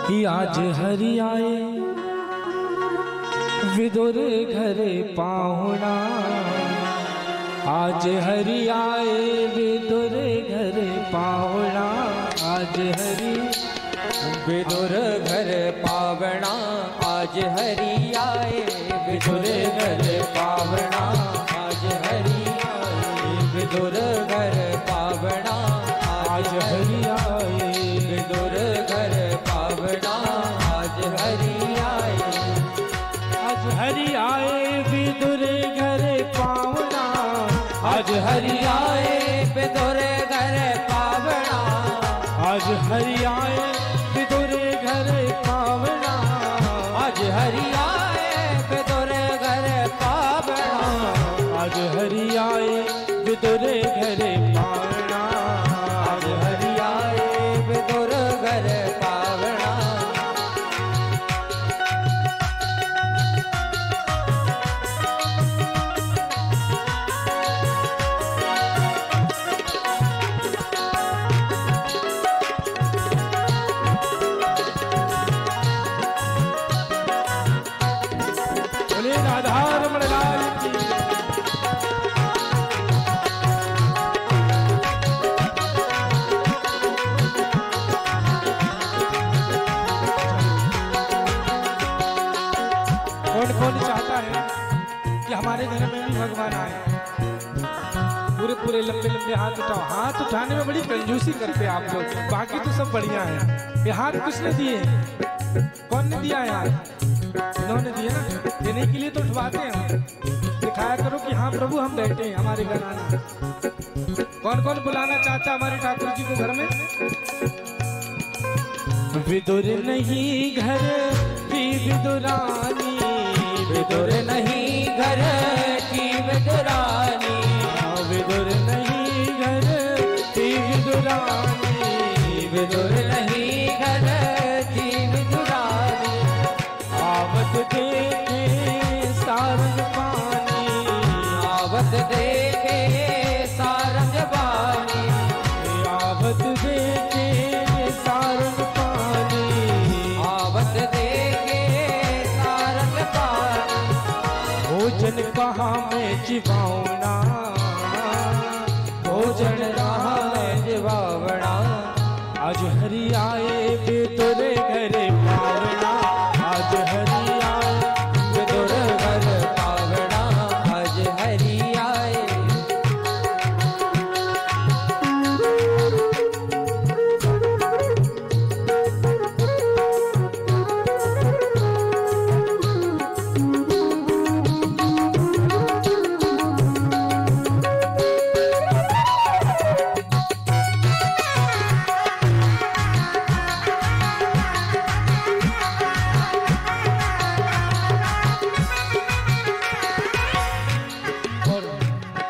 कि आज हरि आए विदुर घरे पाहुणा, आज हरि आए विदुर घरे पाहुणा, आज हरि विदुर घर पावना, आज हरि आए विदुर घर पावना, आज हरि आए विदुर घर पावना, आज हरि आए विदुर घर पावना, आज हरि आए, आज हरि आए विदुर घरे पाहुणा, आज हरि आए विदुर घर पावना, आज हरि आए विदुर घरे पावना, आज हरि आए विदुर घर पावना, आज हरि आए विदुर घरे पावना, आज हरि आए विदुर घर पावना। राधारमण लाल की। कौन कौन चाहता है कि हमारे घर में भी भगवान आए? पूरे पूरे लंबे लंबे हाथ उठाओ। हाथ उठाने में बड़ी कंजूसी करते हैं आप लोग, बाकी तो सब बढ़िया है। ये हाथ किसने दिए? कौन ने दिया है हाथ? इन्होंने दिया ना, देने के लिए तो उठवाते हैं। दिखाया करो कि हाँ प्रभु हम बैठे हैं, हमारे घर आना। कौन कौन बुलाना चाहता हमारे ठाकुर जी को घर में? विदुर नहीं घर की विदुरानी, विदुर नहीं घर की विदुरानी, विदुर नहीं घर की विदुरानी, विदुर नहीं घर की विदुरानी, आवत देखे सारंग पानी, आवत देखे सारंग पानी, आवत देखे सारंग पानी, आवत देखे सारंग पानी, भोजन कहाँ मैं चिबाऊना, भोजन कहाँ मैं जिवावना, आज हरि आए विदुर घरे पावना, आज हरि आए विदुर घर पावना, आज हरि आए।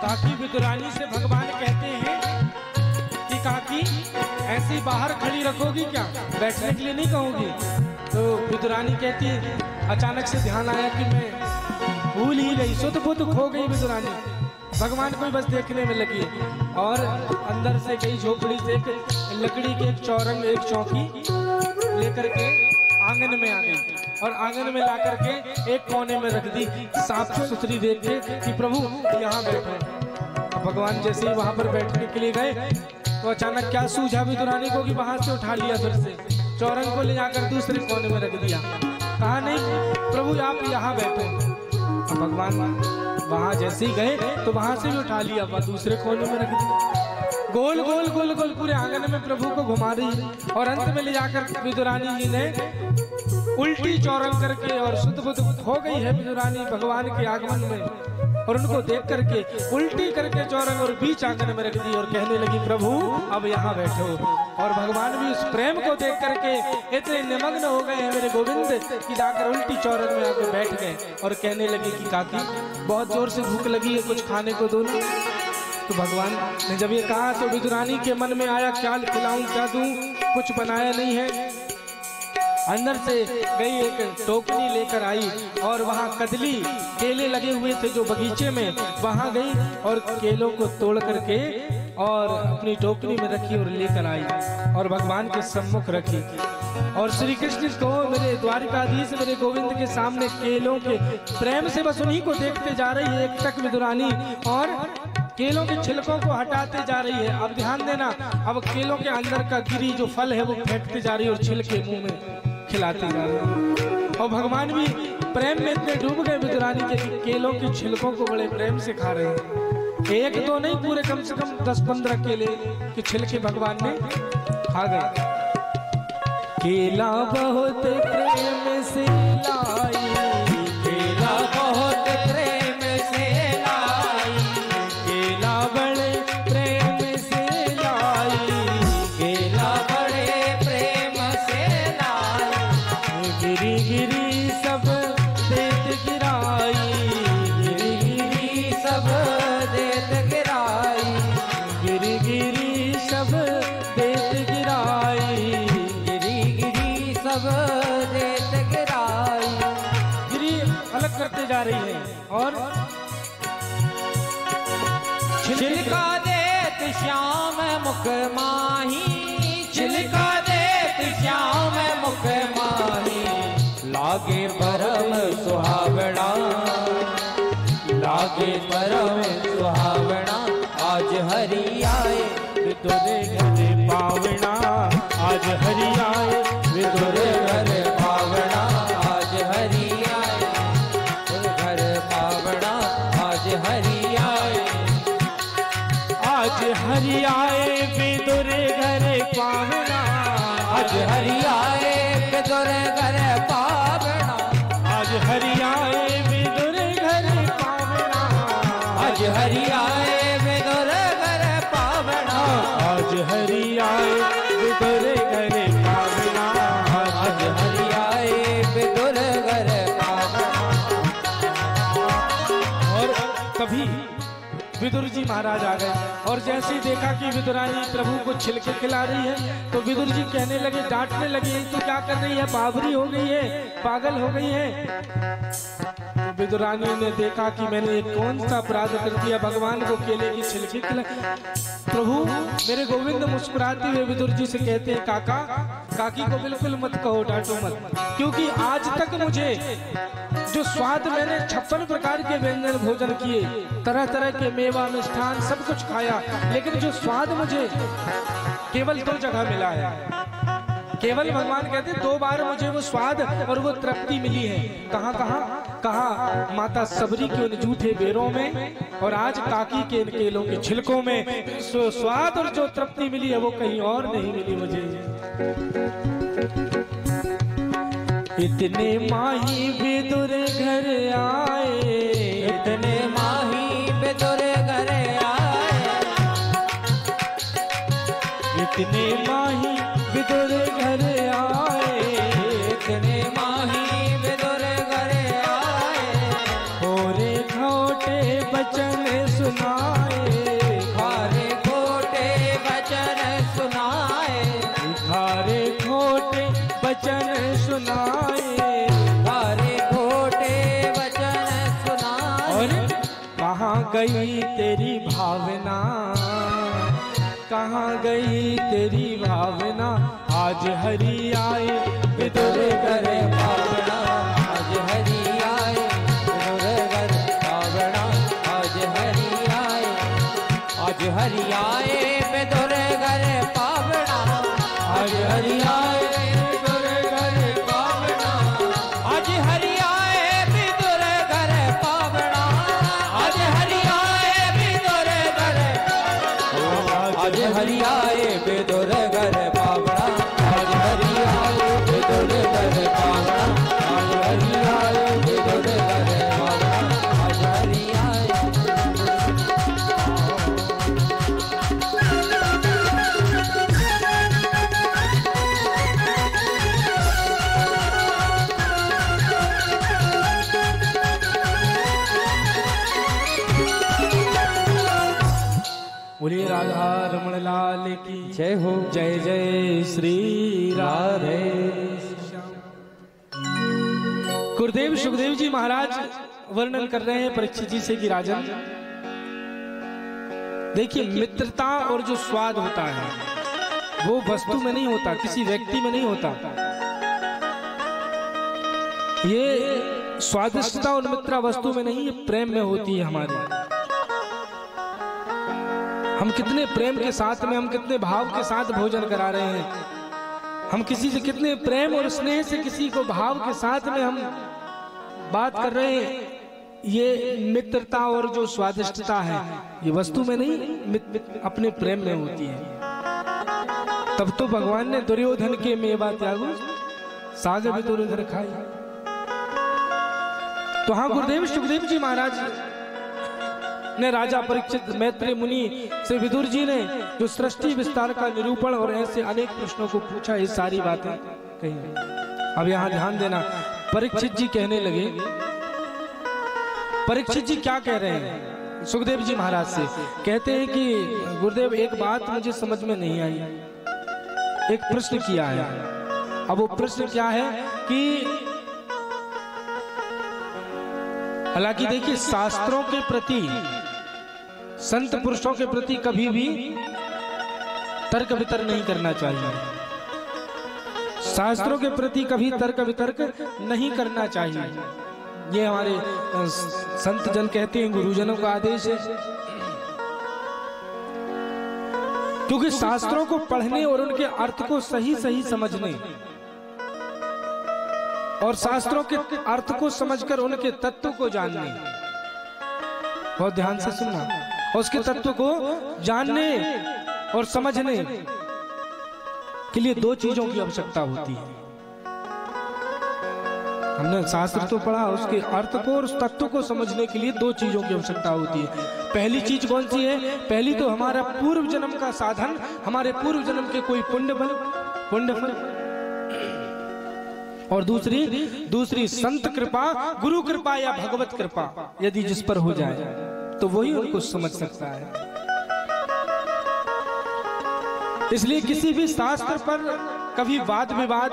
काकी विदुरानी से भगवान कहते हैं कि काकी ऐसी बाहर खड़ी रखोगी क्या, बैठने के लिए नहीं कहोगी? तो विदुरानी कहती है, अचानक से ध्यान आया कि मैं भूल ही गई, सुध बुध खो गई विदुरानी। भगवान को बस देखने में लगी और अंदर से गई झोपड़ी से एक लकड़ी के एक चौरंग एक चौकी लेकर के आंगन में आ गई और आंगन में ला करके एक कोने में रख दी, साफ सुथरी देख के कि प्रभु यहाँ बैठे। अब भगवान जैसे ही वहां पर बैठने के लिए गए तो अचानक क्या सूझा विदुरानी को कि वहां से उठा लिया, फिर से चौरंग को ले जाकर दूसरे कोने में रख दिया। कहा नहीं प्रभु आप यहाँ बैठे। अब भगवान वहां जैसे ही गए तो वहां से भी उठा लिया, दूसरे कोने में रख दिया। गोल गोल गोल गोल पूरे आंगन में प्रभु को घुमा रही और अंत में ले जाकर विदुरानी जी ने उल्टी चौरंग करके, और शुद्ध बुद्ध हो गई है विदुरानी भगवान के आगमन में, और उनको देख करके उल्टी करके चौरंग और बीच आंगन में रख दी और कहने लगी प्रभु अब यहाँ बैठो। और भगवान भी उस प्रेम को देख करके इतने निमग्न हो गए हैं मेरे गोविंद कि जाकर उल्टी चौरंग में आकर बैठ गए और कहने लगी कि काकी बहुत जोर से भूख लगी है, कुछ खाने को दो। तो भगवान ने जब ये कहा तो विदुरानी के मन में आया क्या खिलाऊं क्या दूं, कुछ बनाया नहीं है। अंदर से गई एक टोकरी लेकर आई और वहाँ कदली केले लगे हुए थे जो बगीचे में, वहाँ गई और केलों को तोड़ करके और अपनी टोकरी में रखी और लेकर आई और भगवान के सम्मुख रखी और श्री कृष्ण को मेरे द्वारिकाधीश मेरे गोविंद के सामने केलों के प्रेम से बस उन्हीं को देखते जा रही है एक टक विदुरानी, और केलों के छिलकों को हटाते जा रही है। अब ध्यान देना, अब केलों के अंदर का गिरी जो फल है वो फेंकते जा रही है और छिलके मुंह में खिलाते जा रही है। और भगवान भी प्रेम में इतने डूब गए विदुरानी के केलों के छिलकों को बड़े प्रेम से खा रहे हैं। एक दो नहीं, पूरे कम से कम 10-15 केले के छिलके भगवान ने खा गए। केला बहुत प्रेम से लाई, केला बहुत प्रेम से लाई, केला बड़े प्रेम से लाई, केला बड़े प्रेम से लाई, गिरी गिरी सब देत गिराई, गिरी गिरी सब देत गिराई, गिरी गिरी सब देत गिराई, सब देत गिराई। गिरी अलग करते जा रही है और छिलका देत श्याम मुख माही, छिलका देत श्याम मुख माही, लागे परम सुहावना, लागे परम सुहावना, आज हरि आए विदुर घर पावना, आज हरि आए विदुर घर पावना, आज हरि आए, घर पावना, आज हरि आए, आज हरि आए विदुर घर पावना, आज हरि आए विदुर घर पावना, आज हरि आए विदुर घर पावना, आज हरि आए विदुर घर पावना, आज हरि आए विदुर घर पावना, आज हरि आए विदुर घर पावना। और तभी विदुर जी महाराज आ गए और जैसे ही देखा कि विदुरानी प्रभु को छिलके खिला रही है तो विदुर जी कहने लगे, डांटने लगे, तो क्या कर रही है, बावरी हो गई है, पागल हो गई है। तो विदुरानी ने देखा कि मैंने कौन सा अपराध कर दिया, भगवान को केले की छिलके खिला। प्रभु मेरे गोविंद मुस्कुराते हुए विदुर जी से कहते हैं, काका काकी को बिल्कुल मत कहो, डांटो मत, क्योंकि आज तक मुझे जो स्वाद मैंने 56 प्रकार के व्यंजन भोजन किए, तरह तरह के मेवा मिष्ठान सब कुछ खाया, लेकिन जो स्वाद मुझे केवल 2 जगह मिला है। केवल भगवान कहते 2 बार मुझे वो स्वाद और वो तृप्ति मिली है। कहाँ कहाँ कहाँ, माता सबरी के उन जूठे बेरों में और आज काकी के इन केलों के छिलकों में स्वाद और जो तृप्ति मिली है वो कहीं और नहीं मिली मुझे। इतने माही विदुर घर आए, इतने माही विदुर घर आए, इतने माही विदुर घर आए, इतने माही विदुर घर आए, खोरे खोटे बचन सुनाए, खारे खोटे वचन सुनाए, खारे खोटे बचन सुनाए, खारे खोटे वचन सुनाए। और कहाँ गई तेरी भावना, कहाँ गई तेरी भावना, आज हरि आए विदुर घर पावना, आज हरि आए विदुर घर पावना, आज हरि आए, आज हरि आए विदुर घर पावना, आज हरि आए विदुर घर पावना, आज हरि आए विदुर घर पावना, आज हरि आए विदुर घर, आज हरि आए विदुर घर पावना, आज हरि आए विदुर घर पावना, आज हरि आए विदुर घर पावना, आज हरि आए। बोलिए राधा रमण लाल की जय हो। जय जय श्री राधे। गुरुदेव सुखदेव जी महाराज वर्णन कर रहे हैं परीक्षित जी से कि राजन देखिए, मित्रता और जो स्वाद होता है वो वस्तु में नहीं होता, किसी व्यक्ति में नहीं होता। ये स्वादिष्टता और मित्रा वस्तु में नहीं, ये प्रेम में होती है हमारी। हम कितने प्रेम के साथ में, हम कितने भाव के साथ भोजन करा रहे हैं, हम किसी से कितने प्रेम और स्नेह से किसी को भाव के साथ में हम बात कर रहे हैं। ये मित्रता और जो स्वादिष्टता है ये वस्तु में नहीं, अपने प्रेम में होती है। तब तो भगवान ने दुर्योधन के मेवा त्यागो साग भी दुर्योधन खाई। तो हाँ, गुरुदेव सुखदेव जी महाराज ने राजा परीक्षित मैत्री मुनि से विदुर जी ने जो सृष्टि विस्तार का निरूपण और ऐसे अनेक प्रश्नों को पूछा, ये सारी बातें कही। अब यहाँ ध्यान देना, परीक्षित जी कहने लगे, परीक्षित जी क्या कह रहे हैं सुखदेव जी महाराज से? कहते हैं कि गुरुदेव एक बात मुझे समझ में नहीं आई, एक प्रश्न किया है। अब वो प्रश्न क्या है कि हालांकि देखिए, शास्त्रों के प्रति, संत पुरुषों के प्रति कभी भी तर्क वितर्क नहीं करना चाहिए। शास्त्रों के प्रति कभी तर्क वितर्क नहीं करना चाहिए। ये हमारे संत जन कहते हैं, गुरुजनों का आदेश है। क्योंकि शास्त्रों को पढ़ने और उनके अर्थ को सही सही समझने और शास्त्रों के अर्थ को समझकर उनके तत्व को जानने, बहुत ध्यान से सुनना, और उसके तत्व को जानने और समझने के लिए दो चीजों की आवश्यकता होती है। हमने शास्त्र तो पढ़ा, उसके अर्थ को और उस तत्व को समझने के लिए दो चीजों की आवश्यकता होती है। पहली चीज कौन सी है? पहली तो हमारा पूर्व जन्म का साधन, हमारे पूर्व जन्म के कोई पुण्य फल, और दूसरी संत कृपा, गुरु कृपा या भगवत कृपा यदि जिस पर हो जाए तो वही उनको समझ सकता है। इसलिए किसी भी शास्त्र पर कभी वाद विवाद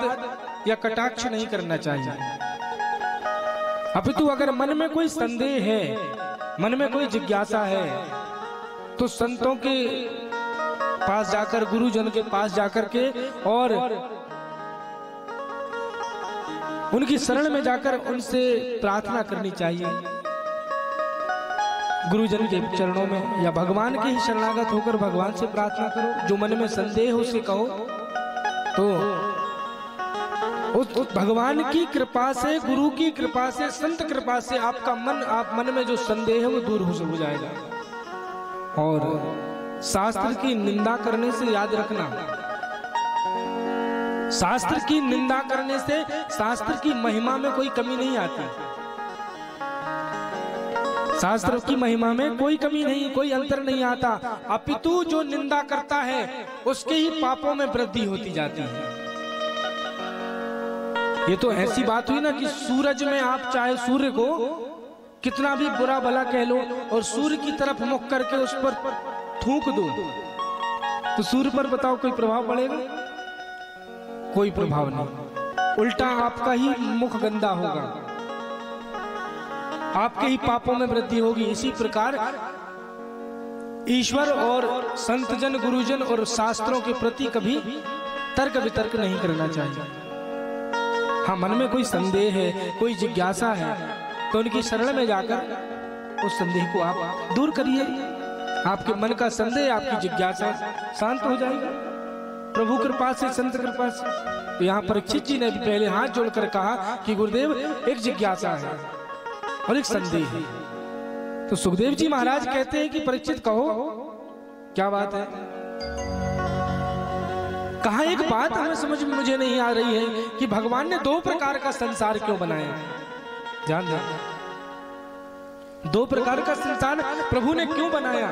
या कटाक्ष नहीं करना चाहिए। अपितु अगर मन में कोई संदेह है, मन में कोई जिज्ञासा है, तो संतों के पास जाकर, गुरुजन के पास जाकर के और उनकी शरण में जाकर उनसे प्रार्थना करनी चाहिए। गुरुजन के चरणों में या भगवान के ही शरणागत होकर भगवान से प्रार्थना करो। जो मन में संदेह हो उसे कहो, तो उस भगवान की कृपा से, गुरु की कृपा से, संत कृपा से आपका मन में जो संदेह है वो दूर हो जाएगा। और शास्त्र की निंदा करने से याद रखना, शास्त्र की निंदा करने से शास्त्र की महिमा में कोई कमी नहीं आती। शास्त्र की महिमा में कोई कमी नहीं, कोई अंतर नहीं आता। अपितु जो निंदा करता है उसके ही पापों में वृद्धि होती जाती है। ये तो ऐसी बात हुई ना कि सूरज में आप चाहे सूर्य को कितना भी बुरा भला कह लो और सूर्य की तरफ मुख करके उस पर थूक दो, तो सूर्य पर बताओ कोई प्रभाव पड़ेगा? कोई प्रभाव नहीं। उल्टा आपका ही मुख गंदा होगा, आपके ही पापों में वृद्धि होगी। इसी प्रकार ईश्वर और संतजन, गुरुजन और शास्त्रों के प्रति कभी तर्क वितर्क नहीं करना चाहिए। हाँ, मन में कोई संदेह है, कोई जिज्ञासा है, तो उनकी शरण में जाकर उस संदेह को आप दूर करिए। आपके मन का संदेह, आपकी जिज्ञासा शांत हो जाएगा प्रभु कृपा से, संत कृपा से। तो यहाँ परीक्षित जी ने भी पहले हाथ जोड़कर कहा कि गुरुदेव एक जिज्ञासा है और एक संदेह है। तो सुखदेव जी महाराज कहते हैं कि परीक्षित कहो क्या बात है। कहा एक बात हमें समझ में मुझे नहीं आ रही है कि भगवान ने दो प्रकार का संसार क्यों बनाया। ध्यान दें, दो प्रकार का संसार प्रभु ने क्यों बनाया?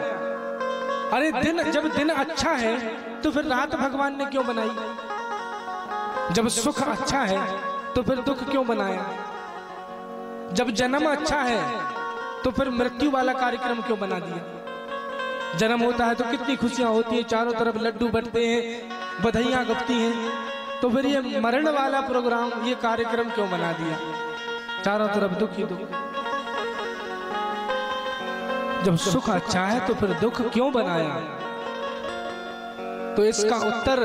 अरे जब दिन अच्छा है तो फिर रात भगवान ने क्यों बनाई? जब सुख अच्छा है तो फिर दुख क्यों बनाया? जब जन्म अच्छा है तो फिर मृत्यु वाला कार्यक्रम क्यों बना दिया? जन्म होता है तो कितनी खुशियां होती है, चारों तरफ लड्डू बंटते हैं, बधाइयां गपती हैं, तो फिर ये मरण वाला प्रोग्राम, ये कार्यक्रम क्यों बना दिया? चारों तरफ दुख ही दुख। जब सुख अच्छा है तो फिर दुख क्यों बनाया? तो इसका उत्तर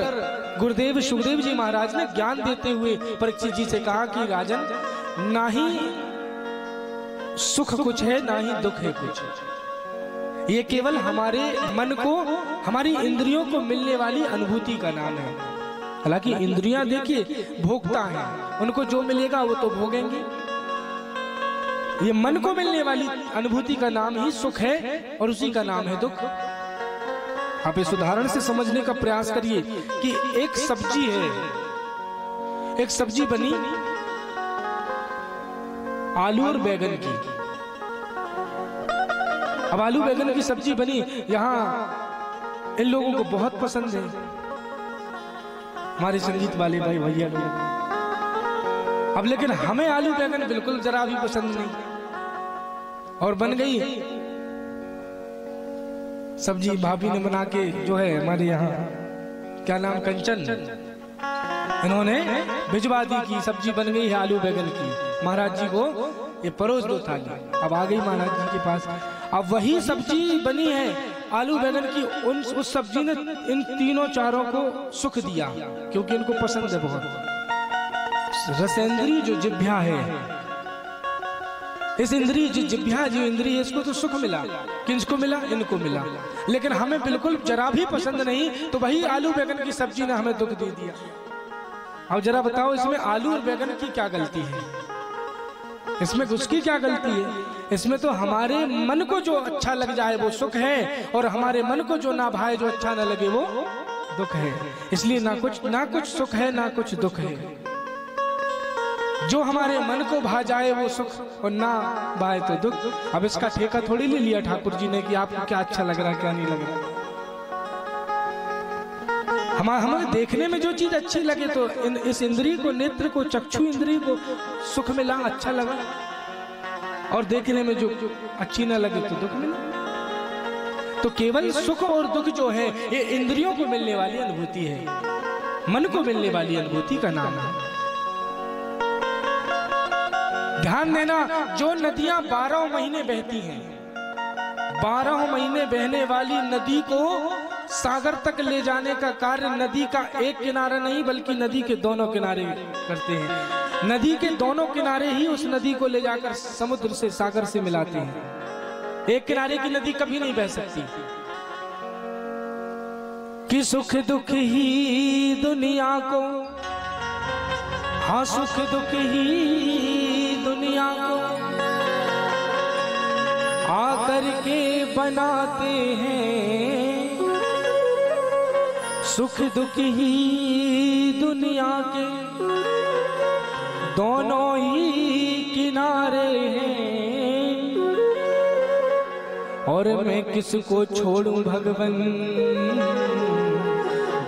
गुरुदेव सुखदेव जी महाराज ने ज्ञान देते हुए परीक्षित जी से कहा कि राजन, ना ही सुख कुछ है ना ही दुख है कुछ, ये केवल हमारे मन को, हमारी इंद्रियों को मिलने वाली अनुभूति का नाम है। हालांकि इंद्रियां देखिए भोगता है, उनको जो मिलेगा वो तो भोगेंगे। ये मन को मिलने वाली अनुभूति का नाम ही सुख है और उसी का नाम है दुख। आप इस उदाहरण से समझने का प्रयास करिए कि एक सब्जी है, एक सब्जी बनी आलू और बैगन की। अब आलू बैगन की सब्जी बनी, यहां इन लोगों को बहुत पसंद है, हमारे संगीत वाले भाई भैया लोग। अब लेकिन हमें आलू बैगन बिल्कुल जरा भी पसंद नहीं, और बन गई सब्जी भाभी ने बना के, जो है हमारे यहाँ क्या नाम, कंचन, इन्होंने भिजवा दी कि सब्जी बन गई है आलू बैगन की, महाराज जी को ये परोस दो थाली। अब आ गई महाराज जी के पास, अब वही सब्जी बनी है आलू बैगन की, उस सब्जी ने इन तीनों चारों को सुख दिया, क्योंकि इनको पसंद है बहुत। रसेंद्री जो जिह्वा है, इस इंद्रिय जो जिह्वा जो इंद्रिय है, इसको तो सुख मिला, किसको मिला, इनको मिला। लेकिन हमें बिल्कुल जरा भी पसंद नहीं, तो वही आलू बैगन की सब्जी ने हमें दुख दे दिया। अब जरा बताओ इसमें आलू और बैगन की क्या गलती है, इसमें उसकी क्या गलती है? इसमें तो हमारे मन को जो अच्छा लग जाए वो सुख है, और हमारे मन को जो ना भाए, जो अच्छा ना लगे वो दुख है। इसलिए ना कुछ सुख है ना कुछ दुख है। जो हमारे मन को भा जाए वो सुख, और ना भाए तो दुख। अब इसका ठेका थोड़ी ले लिया ठाकुर जी ने कि आपको क्या अच्छा लग रहा है क्या नहीं लग रहा। हमें देखने में जो चीज अच्छी लगे तो इस इंद्रिय को, नेत्र को, चक्षु इंद्रिय को सुख मिला, अच्छा लगा, और देखने में जो अच्छी ना लगे तो दुख मिला। तो केवल सुख और दुख जो है ये इंद्रियों को मिलने वाली अनुभूति है, मन को मिलने वाली अनुभूति का नाम है। ध्यान देना, जो नदियां 12 महीने बहती हैं, 12 महीने बहने वाली नदी को सागर तक ले जाने का कार्य नदी का एक किनारा नहीं बल्कि नदी के दोनों किनारे करते हैं। नदी के दोनों किनारे ही उस नदी को ले जाकर समुद्र से, सागर से मिलाते हैं। एक किनारे की नदी कभी नहीं बह सकती। कि सुख दुख ही दुनिया को, हाँ सुख दुख ही दुनिया को आकर के बनाते हैं। सुख दुख ही दुनिया के दोनों ही किनारे हैं, और मैं किसको छोड़ूं भगवन,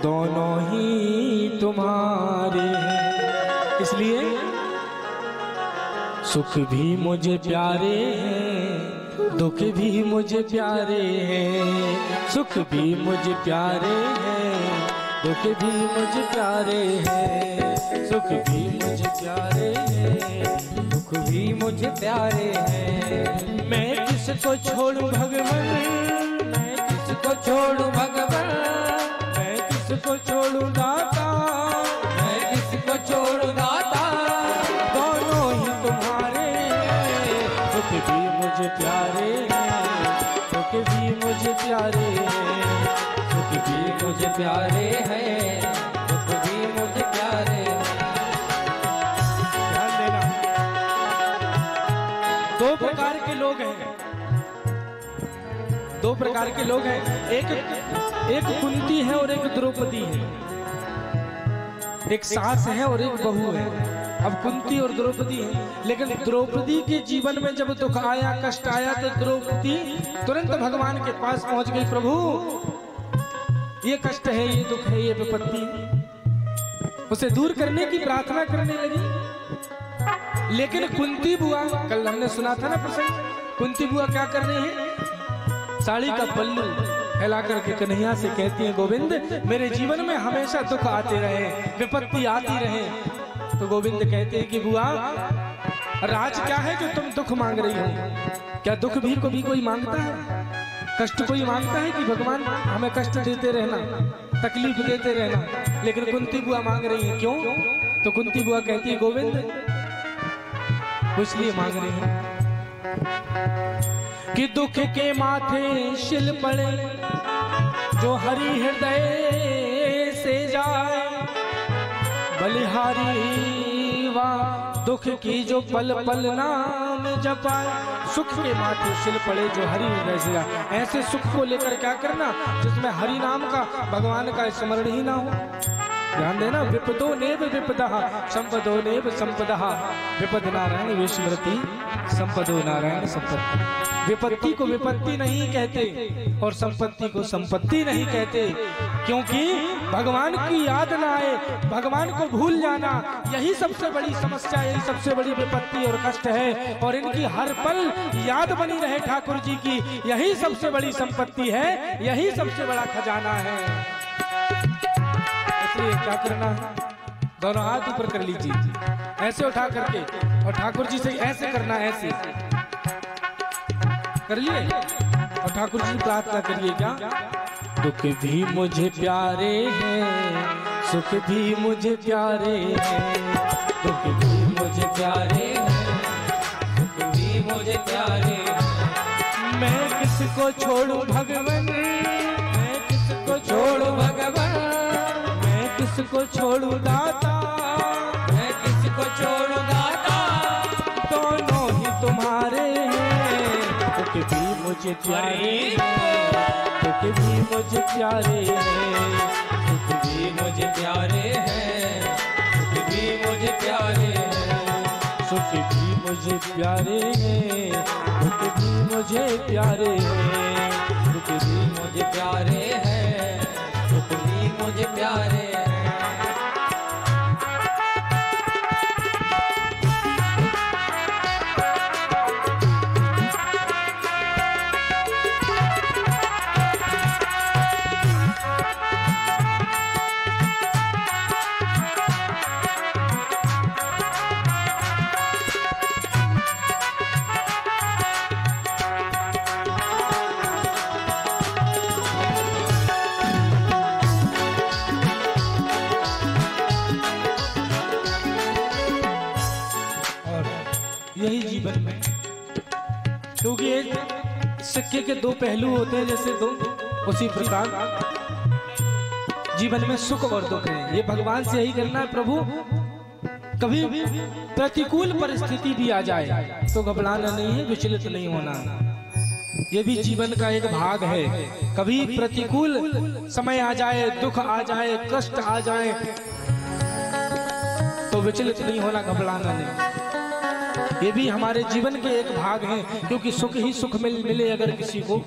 दोनों ही तुम्हारे हैं। इसलिए सुख भी मुझे प्यारे हैं, दुख भी मुझे प्यारे हैं। सुख भी मुझे प्यारे हैं, दुख भी मुझे प्यारे हैं। सुख भी मुझे प्यारे हैं, दुख भी मुझे प्यारे हैं। मैं किसको छोड़ूं भगवन, मैं किसको छोड़ूं भगवन, मैं किसको छोड़ूं दाता, मैं किसको छोड़ूं दाता, दोनों ही तुम्हारे। सुख भी मुझे प्यारे हैं, दुख भी मुझे प्यारे हैं। सुख भी मुझे प्यारे हैं, दुख भी मुझे प्यारे हैं। ध्यान देना, दो प्रकार के लोग हैं, दो प्रकार के लोग हैं। एक कुंती है और एक द्रौपदी है। एक सास है और एक बहू है। अब कुंती और द्रौपदी है, लेकिन द्रौपदी के जीवन में जब दुख आया, कष्ट आया, तो द्रौपदी तुरंत भगवान के पास पहुंच गई। प्रभु ये कष्ट है, ये दुख है, ये विपत्ति, उसे दूर करने की प्रार्थना करने लगी। लेकिन कुंती बुआ, कल हमने सुना था ना प्रसंग, कुंती बुआ क्या कर रही है, साड़ी का पल्लू फैला करके कन्हैया से कहती है, गोविंद मेरे जीवन में हमेशा दुख आते रहे, विपत्ति आती रहे। तो गोविंद कहते हैं कि बुआ राज क्या है जो तुम दुख मांग रही हो? क्या दुख भी कभी कोई मांगता है? कष्ट कोई मांगता है कि भगवान हमें कष्ट देते रहना? तकलीफ देते रहना। लेकिन कुंती बुआ मांग रही है, क्यों? तो कुंती बुआ कहती है गोविंद वो इसलिए मांग रही है कि दुख के माथे शिल पड़े जो हरि हृदय से जाए, बलिहारी वा दुख की जो पल पल नाम जपाए। सुख के माथे शिल पड़े जो हरि हृदय से जाए। ऐसे सुख को लेकर क्या करना जिसमें हरि नाम का, भगवान का स्मरण ही ना हो। ध्यान देना, विपदो नेव विपदः संपदो नेव संपदः, विपद नारायण विस्मृति संपदो नारायण संपत्ति। विपत्ति को विपत्ति नहीं कहते और संपत्ति को संपत्ति नहीं कहते, क्योंकि भगवान की याद ना आए, भगवान को भूल जाना, यही सबसे बड़ी समस्या, यही सबसे बड़ी विपत्ति और कष्ट है। और इनकी हर पल याद बनी रहे ठाकुर जी की, यही सबसे बड़ी संपत्ति है, यही सबसे बड़ा खजाना है। इसलिए क्या करना है, दोनों हाथ ऊपर कर लीजिए, ऐसे उठा करके, और ठाकुर जी से ऐसे करना, ऐसे कर लिए, और ठाकुर जी प्रार्थना करिए क्या, दुख भी मुझे प्यारे हैं, सुख भी मुझे प्यारे हैं, दुख भी मुझे प्यारे हैं, सुख भी मुझे प्यारे हैं। मैं किसको छोड़ूं भगवान, मैं किसको छोड़ूं भगवान, मैं किसको छोड़ूं दाता, मैं किसको छोड़ूं दाता, दोनों ही तुम्हारे हैं, दुख भी मुझे प्यारे हैं, सुख भी मुझे प्यारे हैं, सुख भी मुझे प्यारे हैं, सुख भी मुझे प्यारे हैं, सुख भी मुझे प्यारे हैं, सुख भी मुझे प्यारे हैं, सुख भी मुझे प्यारे हैं, सुख भी मुझे प्यारे हैं। यही जीवन में, क्योंकि एक सिक्के के दो पहलू होते हैं जैसे दो, उसी प्रकार जीवन में सुख और दुख है। ये भगवान से यही करना है, प्रभु कभी प्रतिकूल परिस्थिति भी आ जाए तो घबराना नहीं है, विचलित नहीं होना। ये भी जीवन का एक भाग है। कभी प्रतिकूल समय आ जाए, दुख आ जाए, कष्ट आ जाए तो विचलित नहीं होना, घबराना नहीं। ये भी हमारे जीवन के एक भाग हैं, क्योंकि सुख ही सुख मिले अगर किसी को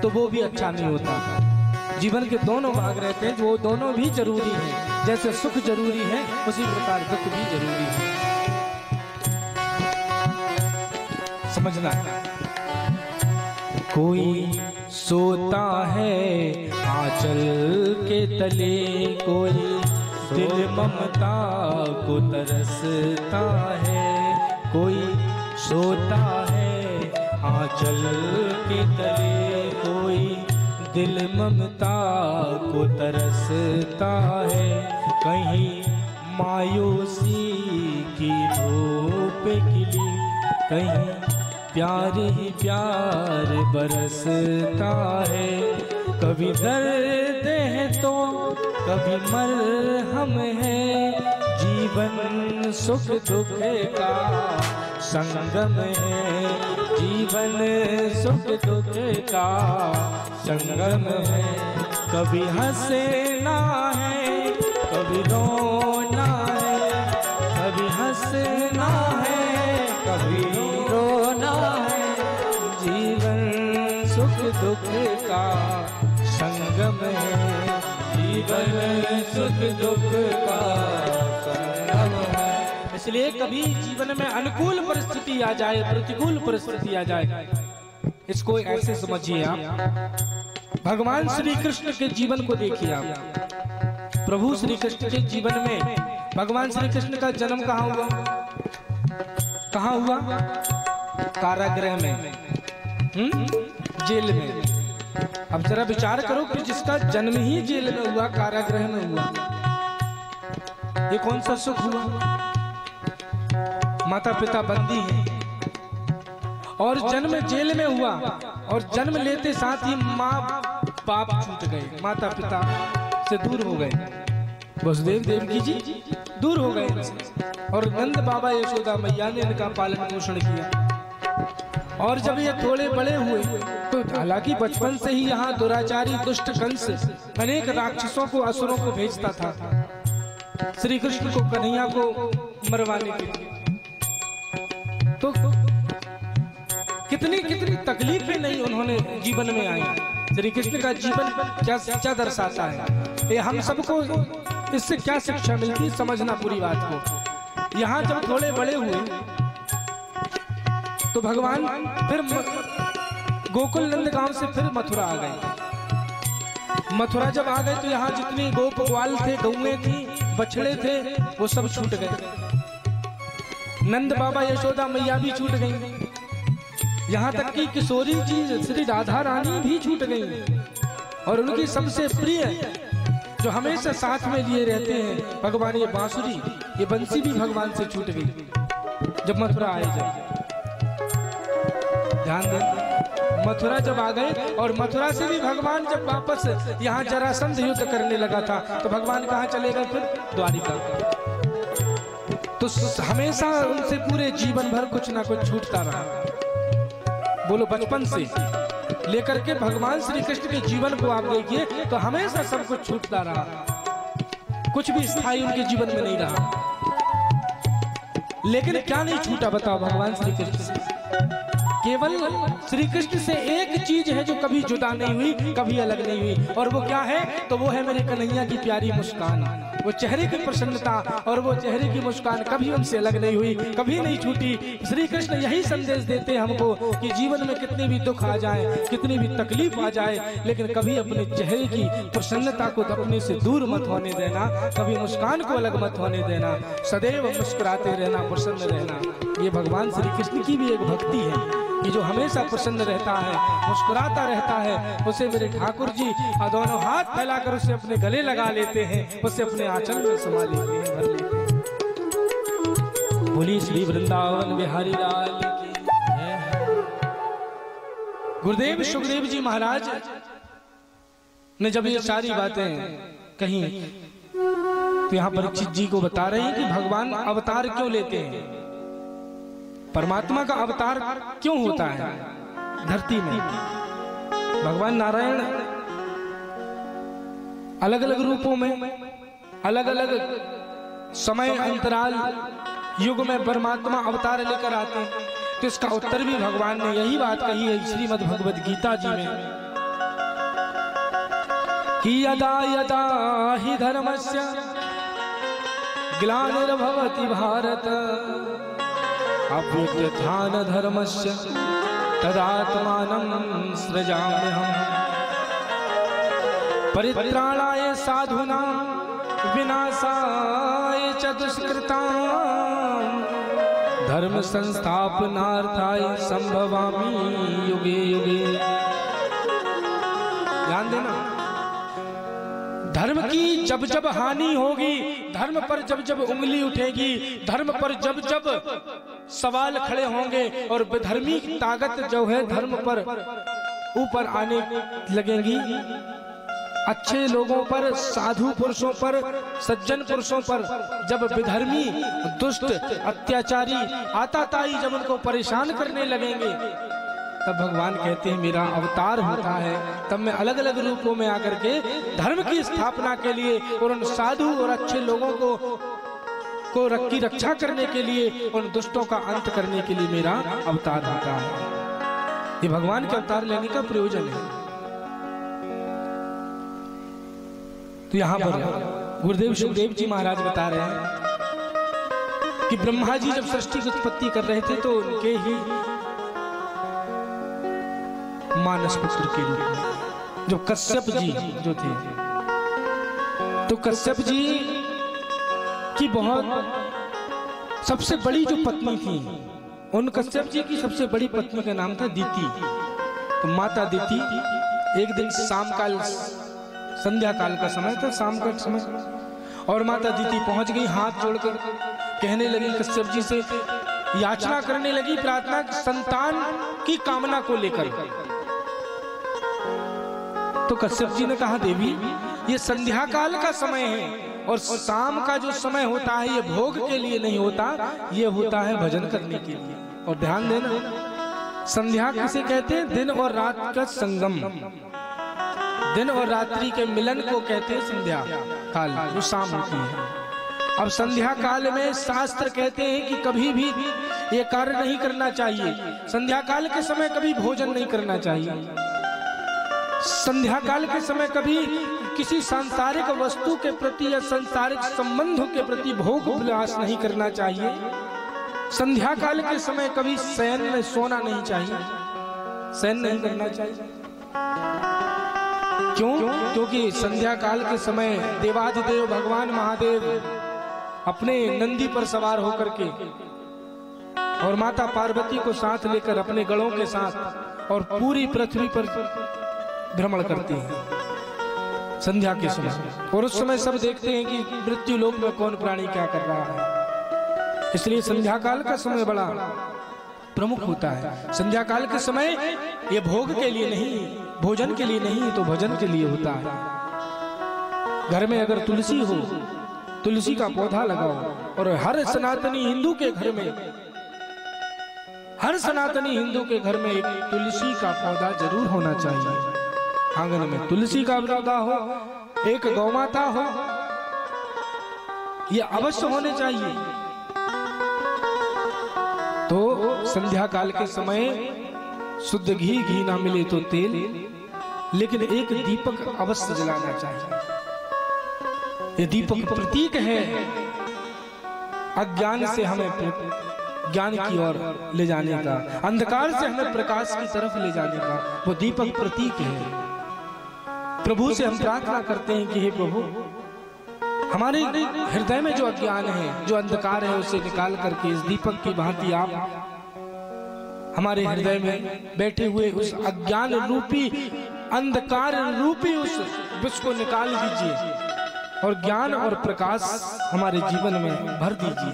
तो वो भी अच्छा नहीं होता। जीवन के दोनों भाग रहते हैं, जो दोनों भी जरूरी हैं। जैसे सुख जरूरी है उसी प्रकार दुख भी जरूरी है। समझना, कोई सोता है आंचल के तले, कोई दिल ममता को तरसता है, कोई सोता है आंचल के तले, कोई दिल ममता को तरसता है, कहीं मायूसी की धूप खिली, कहीं प्यार ही प्यार बरसता है। कभी दर्द है तो कभी मरहम है, जीवन सुख दुख का संगम है, जीवन सुख दुख का संगम है। कभी हंसना है कभी रोना है, कभी हंसना है कभी रोना है, जीवन सुख दुख का संगम है, जीवन सुख दुख का संगम है। इसलिए कभी जीवन में अनुकूल परिस्थिति आ जाए, प्रतिकूल परिस्थिति आ जाए, इसको ऐसे समझिए आप। भगवान श्री कृष्ण के जीवन को देखिए आप। प्रभु श्री कृष्ण के जीवन में भगवान श्री कृष्ण का जन्म कहाँ हुआ? कहाँ हुआ? कारागृह में, जेल में। अब जरा विचार करो कि जिसका जन्म ही जेल में हुआ, कारागृह में हुआ, ये कौन सा सुख हुआ? माता पिता बंदी हैं और जन्म जेल में हुआ, और जन्म लेते साथ ही माँ बाप छूट गए, माता पिता से दूर हो गए। वसुदेव देवकी जी दूर हो गए और नंद बाबा यशोदा मैया ने इनका पालन पोषण किया। और जब ये थोड़े बड़े हुए तो हालांकि बचपन से ही यहाँ दुराचारी दुष्ट कंस अनेक राक्षसों को, असुरों को भेजता था श्री कृष्ण को, कन्हैया को मरवाने के लिए। तो कितनी कितनी तकलीफें नहीं उन्होंने जीवन में आई। श्री कृष्ण का जीवन क्या शिक्षा दर्शाता है, ये हम सबको इससे क्या शिक्षा मिलती है, समझना पूरी बात को। यहाँ जब थोड़े बड़े हुए तो भगवान फिर गोकुल नंदगांव से फिर मथुरा आ गए। मथुरा जब आ गए तो यहाँ जितनी गोप ग्वाल थे, गौएं थी, बछड़े थे, वो सब छूट गए। नंद बाबा यशोदा मैया भी छूट गई, यहाँ तक कि किशोरी जी श्री राधा रानी भी छूट गई। और उनकी सबसे प्रिय जो हमेशा साथ में लिए रहते हैं भगवान, ये बांसुरी, ये बंसी भी भगवान से छूट गई जब मथुरा आए। जब ध्यान दें, मथुरा जब आ गए और मथुरा से भी भगवान जब वापस यहाँ जरासंध युद्ध करने लगा था तो भगवान कहाँ चले गए? फिर द्वारिका। तो हमेशा उनसे पूरे जीवन भर कुछ ना कुछ छूटता रहा। बोलो, बचपन से लेकर के भगवान श्री कृष्ण के जीवन को आप देखिए तो हमेशा सब कुछ छूटता रहा, कुछ भी स्थायी उनके जीवन में नहीं रहा। लेकिन क्या नहीं छूटा बताओ भगवान श्री कृष्ण से? केवल श्री कृष्ण से एक चीज है जो कभी जुदा नहीं हुई, कभी अलग नहीं हुई, और वो क्या है? तो वो है मेरे कन्हैया की प्यारी मुस्कान, वो चेहरे की प्रसन्नता और वो चेहरे की मुस्कान कभी उनसे अलग नहीं हुई, कभी नहीं छूटी। श्री कृष्ण यही संदेश देते हैं हमको कि जीवन में कितनी भी दुख आ जाए, कितनी भी तकलीफ आ जाए, लेकिन कभी अपने चेहरे की प्रसन्नता को अपने से दूर मत होने देना, कभी मुस्कान को अलग मत होने देना, सदैव मुस्कुराते रहना, प्रसन्न रहना। ये भगवान श्री कृष्ण की भी एक भक्ति है कि जो हमेशा प्रसन्न रहता है, मुस्कुराता रहता है, उसे मेरे ठाकुर जी दोनों हाथ फैलाकर उसे अपने गले लगा लेते हैं, उसे अपने आंचल में समा लेते हैं, भर लेते हैं। बोली श्री वृंदावन बिहारी लाल की जय। गुरुदेव सुखदेव जी महाराज ने जब ये सारी बातें कही तो यहाँ परीक्षित जी को बता रहे हैं कि भगवान अवतार क्यों लेते हैं, परमात्मा का अवतार क्यों होता है धरती में। भगवान नारायण अलग अलग रूपों में, अलग अलग समय अंतराल युग में परमात्मा अवतार लेकर आते हैं। तो इसका उत्तर भी भगवान ने यही बात कही है श्रीमद् भगवद गीता जी में कि यदा यदा हि धर्मस्य ग्लानिर्भवति भारत अभ्युत्थान धर्मस्य तदात्मानं सृजाम्यहम् परित्राणाय साधूनां विनाशाय च दुष्कृतां धर्म संस्थापनार्थाय संभवामि युगे युगे। ध्यान देना, धर्म की जब जब हानि होगी, धर्म पर जब जब उंगली उठेगी, धर्म पर जब जब सवाल खड़े होंगे और बेधर्मी ताकत जो है धर्म पर ऊपर आने लगेंगी, अच्छे लोगों पर, साधु पुरुषों पर, सज्जन पुरुषों पर जब विधर्मी दुष्ट अत्याचारी आताताई जब उनको परेशान करने लगेंगे, तब भगवान कहते हैं मेरा अवतार होता है। तब मैं अलग अलग रूपों में आकर के धर्म की स्थापना के लिए और उन साधु और अच्छे लोगों को की रक्षा करने के लिए, उन दुष्टों का अंत करने के लिए मेरा अवतार होता है। ये भगवान के अवतार लेने का प्रयोजन है। तो यहाँ पर गुरुदेव सुखदेव जी महाराज बता रहे हैं कि ब्रह्मा जी जब सृष्टि की उत्पत्ति कर रहे थे तो उनके ही मानस पुत्र के रूप में जो कश्यप जी जो थे, तो कश्यप जी की बहुत सबसे बड़ी जो पत्नी थी, उन कश्यप जी की सबसे बड़ी पत्नी का नाम था दीति। तो माता दीति एक दिन शाम काल, संध्या काल का समय था, शाम का समय, और माता दीति पहुंच गई, हाथ जोड़कर कहने लगी कश्यप जी से, याचना करने लगी, प्रार्थना, संतान की कामना को लेकर। तो कश्यप जी ने कहा, देवी ये संध्या काल का समय है, और शाम का जो समय होता है ये भोग के लिए नहीं होता, ये होता है भजन करने के लिए। और ध्यान देना, संध्या किसे कहते हैं? दिन और रात का संगम, दिन और रात्रि के मिलन को कहते हैं संध्या काल, जो शाम होती है। अब संध्या काल में शास्त्र कहते हैं कि कभी भी ये कार्य नहीं करना चाहिए। संध्या काल के समय कभी भोजन नहीं करना चाहिए। संध्या काल के समय कभी किसी सांसारिक वस्तु के प्रति या सांसारिक संबंधों के प्रति भोग विलास नहीं करना चाहिए। संध्या काल के समय कभी शयन में सोना नहीं चाहिए, शयन नहीं करना चाहिए। क्यों? क्योंकि संध्या काल के समय देवाधिदेव भगवान महादेव अपने नंदी पर सवार होकर के और माता पार्वती को साथ लेकर अपने गणों के साथ और पूरी पृथ्वी पर भ्रमण करते हैं संध्या के समय। और उस समय सब देखते हैं कि मृत्यु लोक में कौन प्राणी क्या कर रहा है। इसलिए संध्या काल का समय बड़ा प्रमुख होता है। संध्या काल के समय ये भोग के लिए नहीं, भोजन के लिए नहीं, तो भजन के लिए होता है। घर में अगर तुलसी हो, तुलसी का पौधा लगाओ, और हर सनातनी हिंदू के घर में, हर सनातनी हिंदू के घर में एक तुलसी का पौधा जरूर होना चाहिए। आंगन में तुलसी का पौधा हो, एक गौ माता हो, ये अवश्य होने चाहिए। तो संध्या काल के समय शुद्ध घी ना मिले तो तेल, लेकिन एक दीपक अवश्य जलाना चाहिए। ये दीपक प्रतीक है अज्ञान से हमें ज्ञान की ओर ले जाने का, अंधकार से हमें प्रकाश की तरफ ले जाने का वो दीपक प्रतीक है। प्रभु से हम प्रार्थना करते हैं कि हे प्रभु, हमारे हृदय में जो अज्ञान है, जो अंधकार है, उसे निकाल करके इस दीपक की भांति आप हमारे हृदय में बैठे हुए उस अज्ञान रूपी, अंधकार रूपी उस विष को निकाल दीजिए और ज्ञान और प्रकाश हमारे जीवन में भर दीजिए।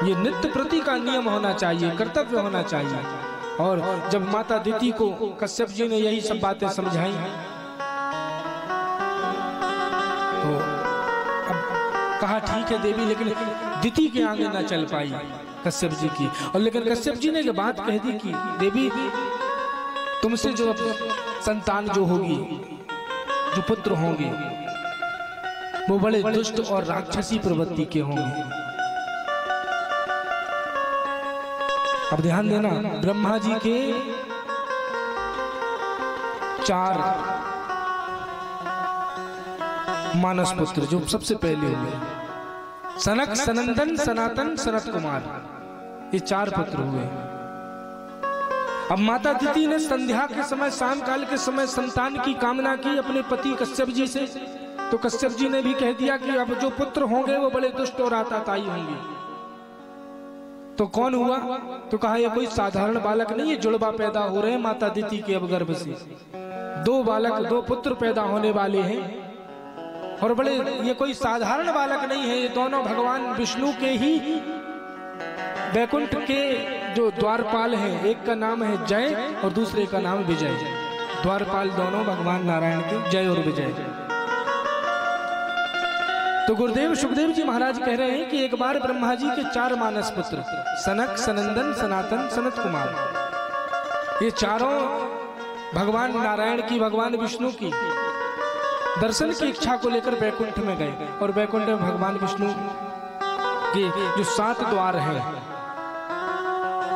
ये नित्य प्रति का नियम होना चाहिए, कर्तव्य होना चाहिए। और जब माता दीति को कश्यप जी ने यही सब बातें समझाई, तो अब कहा ठीक है देवी, लेकिन दीति के आगे ना चल पाई कश्यप जी की। और लेकिन कश्यप जी ने ये बात कह दी कि देवी, तुमसे जो संतान जो होगी, जो पुत्र होंगे, वो बड़े दुष्ट और राक्षसी प्रवृत्ति के होंगे। अब ध्यान देना, ब्रह्मा जी के 4 मानस पुत्र जो सबसे पहले हुए, सनक, सनंदन, सनातन, सनत कुमार, ये 4 पुत्र हुए। अब माता दीति ने संध्या के समय, शाम काल के समय संतान की कामना की अपने पति कश्यप जी से। तो कश्यप जी ने भी कह दिया कि अब जो पुत्र होंगे वो बड़े दुष्ट और आताताई होंगे। तो कौन हुआ? तो कहा यह कोई साधारण बालक नहीं है, जुड़वा पैदा हो रहे हैं माता दीति के अब गर्भ से। 2 बालक, 2 पुत्र पैदा होने वाले हैं, और बड़े, ये कोई साधारण बालक नहीं है, ये दोनों भगवान विष्णु के ही वैकुंठ के जो द्वारपाल हैं। एक का नाम है जय और दूसरे का नाम विजय। द्वारपाल दोनों भगवान नारायण के, जय और विजय। तो गुरुदेव सुखदेव जी महाराज कह रहे हैं कि एक बार ब्रह्मा जी के 4 मानस पुत्र, सनक, सनंदन, सनातन, सनत कुमार, ये चारों भगवान नारायण की, भगवान विष्णु की दर्शन की इच्छा को लेकर वैकुंठ में गए। और वैकुंठ में भगवान विष्णु के जो 7 द्वार हैं,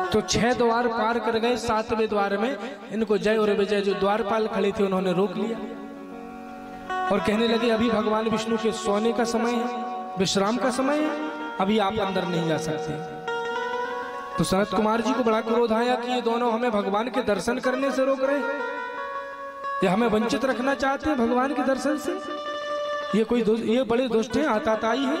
तो 6 द्वार पार कर गए, 7वें द्वार में इनको जय और विजय जो द्वारपाल खड़े थे उन्होंने रोक लिया और कहने लगे अभी भगवान विष्णु के सोने का समय है, विश्राम का समय है, अभी आप अंदर नहीं जा सकते। तो सनत कुमार जी को बड़ा क्रोध आया कि ये दोनों हमें भगवान के दर्शन करने से रोक रहे हैं, ये हमें वंचित रखना चाहते हैं भगवान के दर्शन से। ये कोई ये बड़े दुष्ट हैं, आताताई हैं।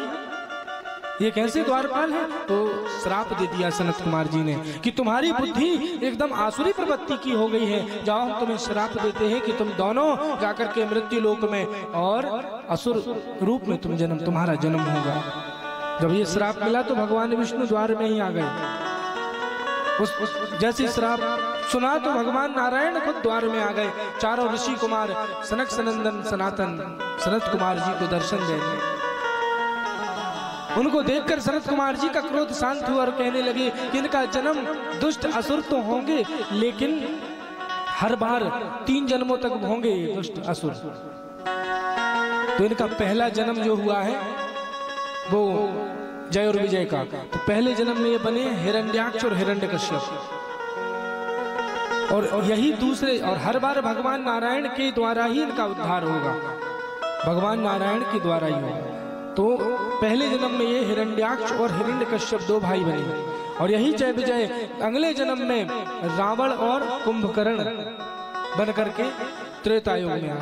ये कैसे द्वारपाल है? तो श्राप दे दिया सनत कुमार जी ने कि तुम्हारी बुद्धि एकदम आसुरी प्रवृत्ति की हो गई है। जाओ हम तुम्हें श्राप देते हैं कि तुम दोनों जाकर के मृत्यु लोक में और असुर रूप में तुम्हारा जन्म होगा। जब ये श्राप मिला तो भगवान विष्णु द्वार में ही आ गए। जैसे श्राप सुना तो भगवान नारायण खुद द्वार में आ गए। चारों ऋषि कुमार सनक सनंदन सनातन सनत कुमार जी को दर्शन देने, उनको देखकर सनत कुमार जी का क्रोध शांत हुआ और कहने लगे कि इनका जन्म दुष्ट असुर तो होंगे, लेकिन हर बार 3 जन्मों तक होंगे ये दुष्ट असुर। तो इनका पहला जन्म जो हुआ है वो जय और विजय का, तो पहले जन्म में ये बने हिरण्याक्ष और हिरण्यकश्यप, और यही दूसरे, और हर बार भगवान नारायण के द्वारा ही इनका उद्धार होगा, भगवान नारायण के द्वारा ही होगा। तो पहले जन्म में ये हिरण्याक्ष और हिरण्यकश्यप 2 भाई बने, और यही जय विजय अगले जन्म में रावण और कुंभकर्ण बन करके त्रेता युग में आए,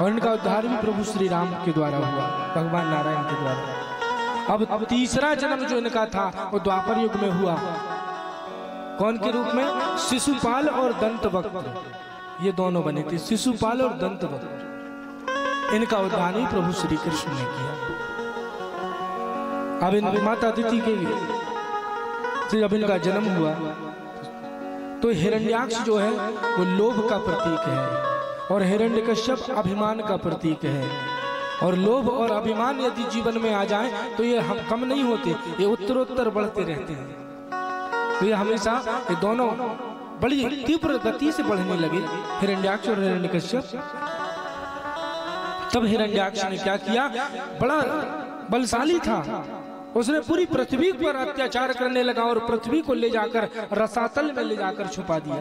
और इनका उद्धार भी प्रभु श्री राम के द्वारा हुआ, भगवान नारायण के द्वारा। अब तीसरा जन्म जो इनका था वो द्वापर युग में हुआ। कौन के रूप में? शिशुपाल और दंतवक्त्र, ये दोनों बने थे, शिशुपाल और दंतवक्त्र। इनका उद्धार ही प्रभु श्री कृष्ण ने किया। अब इन माता अदिति के जब इनका जन्म हुआ तो हिरण्याक्ष जो है वो लोभ का प्रतीक है, और हिरण्यकश्यप अभिमान का प्रतीक है। और लोभ और अभिमान यदि जीवन में आ जाए तो ये हम कम नहीं होते, ये उत्तरोत्तर बढ़ते रहते हैं। तो ये हमेशा ये दोनों बड़ी तीव्र गति से बढ़ने लगे, हिरण्याक्ष और हिरण्यकश्यप। तब हिरण्याक्ष ने क्या किया? बड़ा बलशाली था, उसने पूरी पृथ्वी पर अत्याचार करने लगा और पृथ्वी को ले जाकर रसातल में ले जाकर छुपा दिया।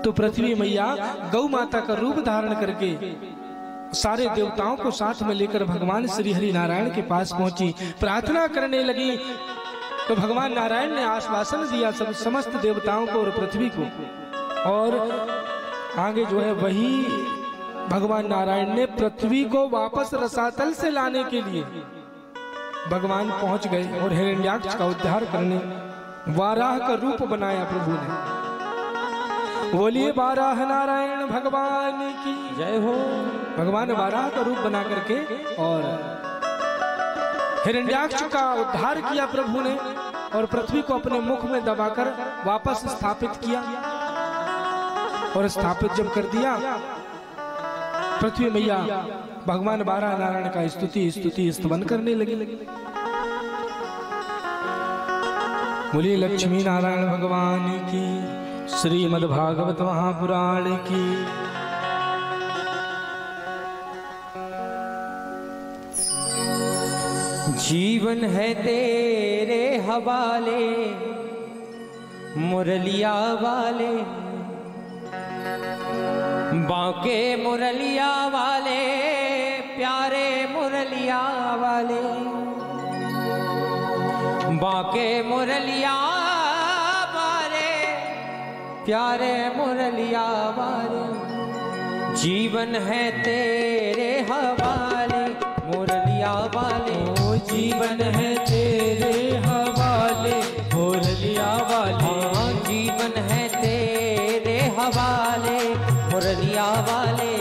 तो पृथ्वी मैया गौ माता का रूप धारण करके सारे देवताओं को साथ में लेकर भगवान श्री हरि नारायण के पास पहुंची, प्रार्थना करने लगी। तो भगवान नारायण ने आश्वासन दिया सब समस्त देवताओं को और पृथ्वी को, और आगे जो है वही भगवान नारायण ने पृथ्वी को वापस रसातल से लाने के लिए भगवान पहुंच गए और हिरण्याक्ष का उद्धार करने वाराह का रूप बनाया प्रभु ने। बोलिए वाराह नारायण भगवान की जय हो। भगवान वाराह का रूप बना करके और हिरण्याक्ष का उद्धार किया प्रभु ने, और पृथ्वी को अपने मुख में दबाकर वापस स्थापित किया। और स्थापित जब कर दिया, पृथ्वी मैया भगवान वाराह नारायण का स्तुति स्तवन करने लगी। बोलिए लक्ष्मी नारायण भगवान की, श्रीमद् भागवत महापुराण की। जीवन है तेरे हवाले मुरलिया वाले, बांके मुरलिया वाले, प्यारे मुरलिया वाले, बांके मुरलिया वाले, प्यारे मुरलिया वाले। जीवन है तेरे हवाले मुरलिया वाले, ओ जीवन है तेरे हवाले मुरलिया वाले। जीवन है तेरे हवाले मुरलिया वाले,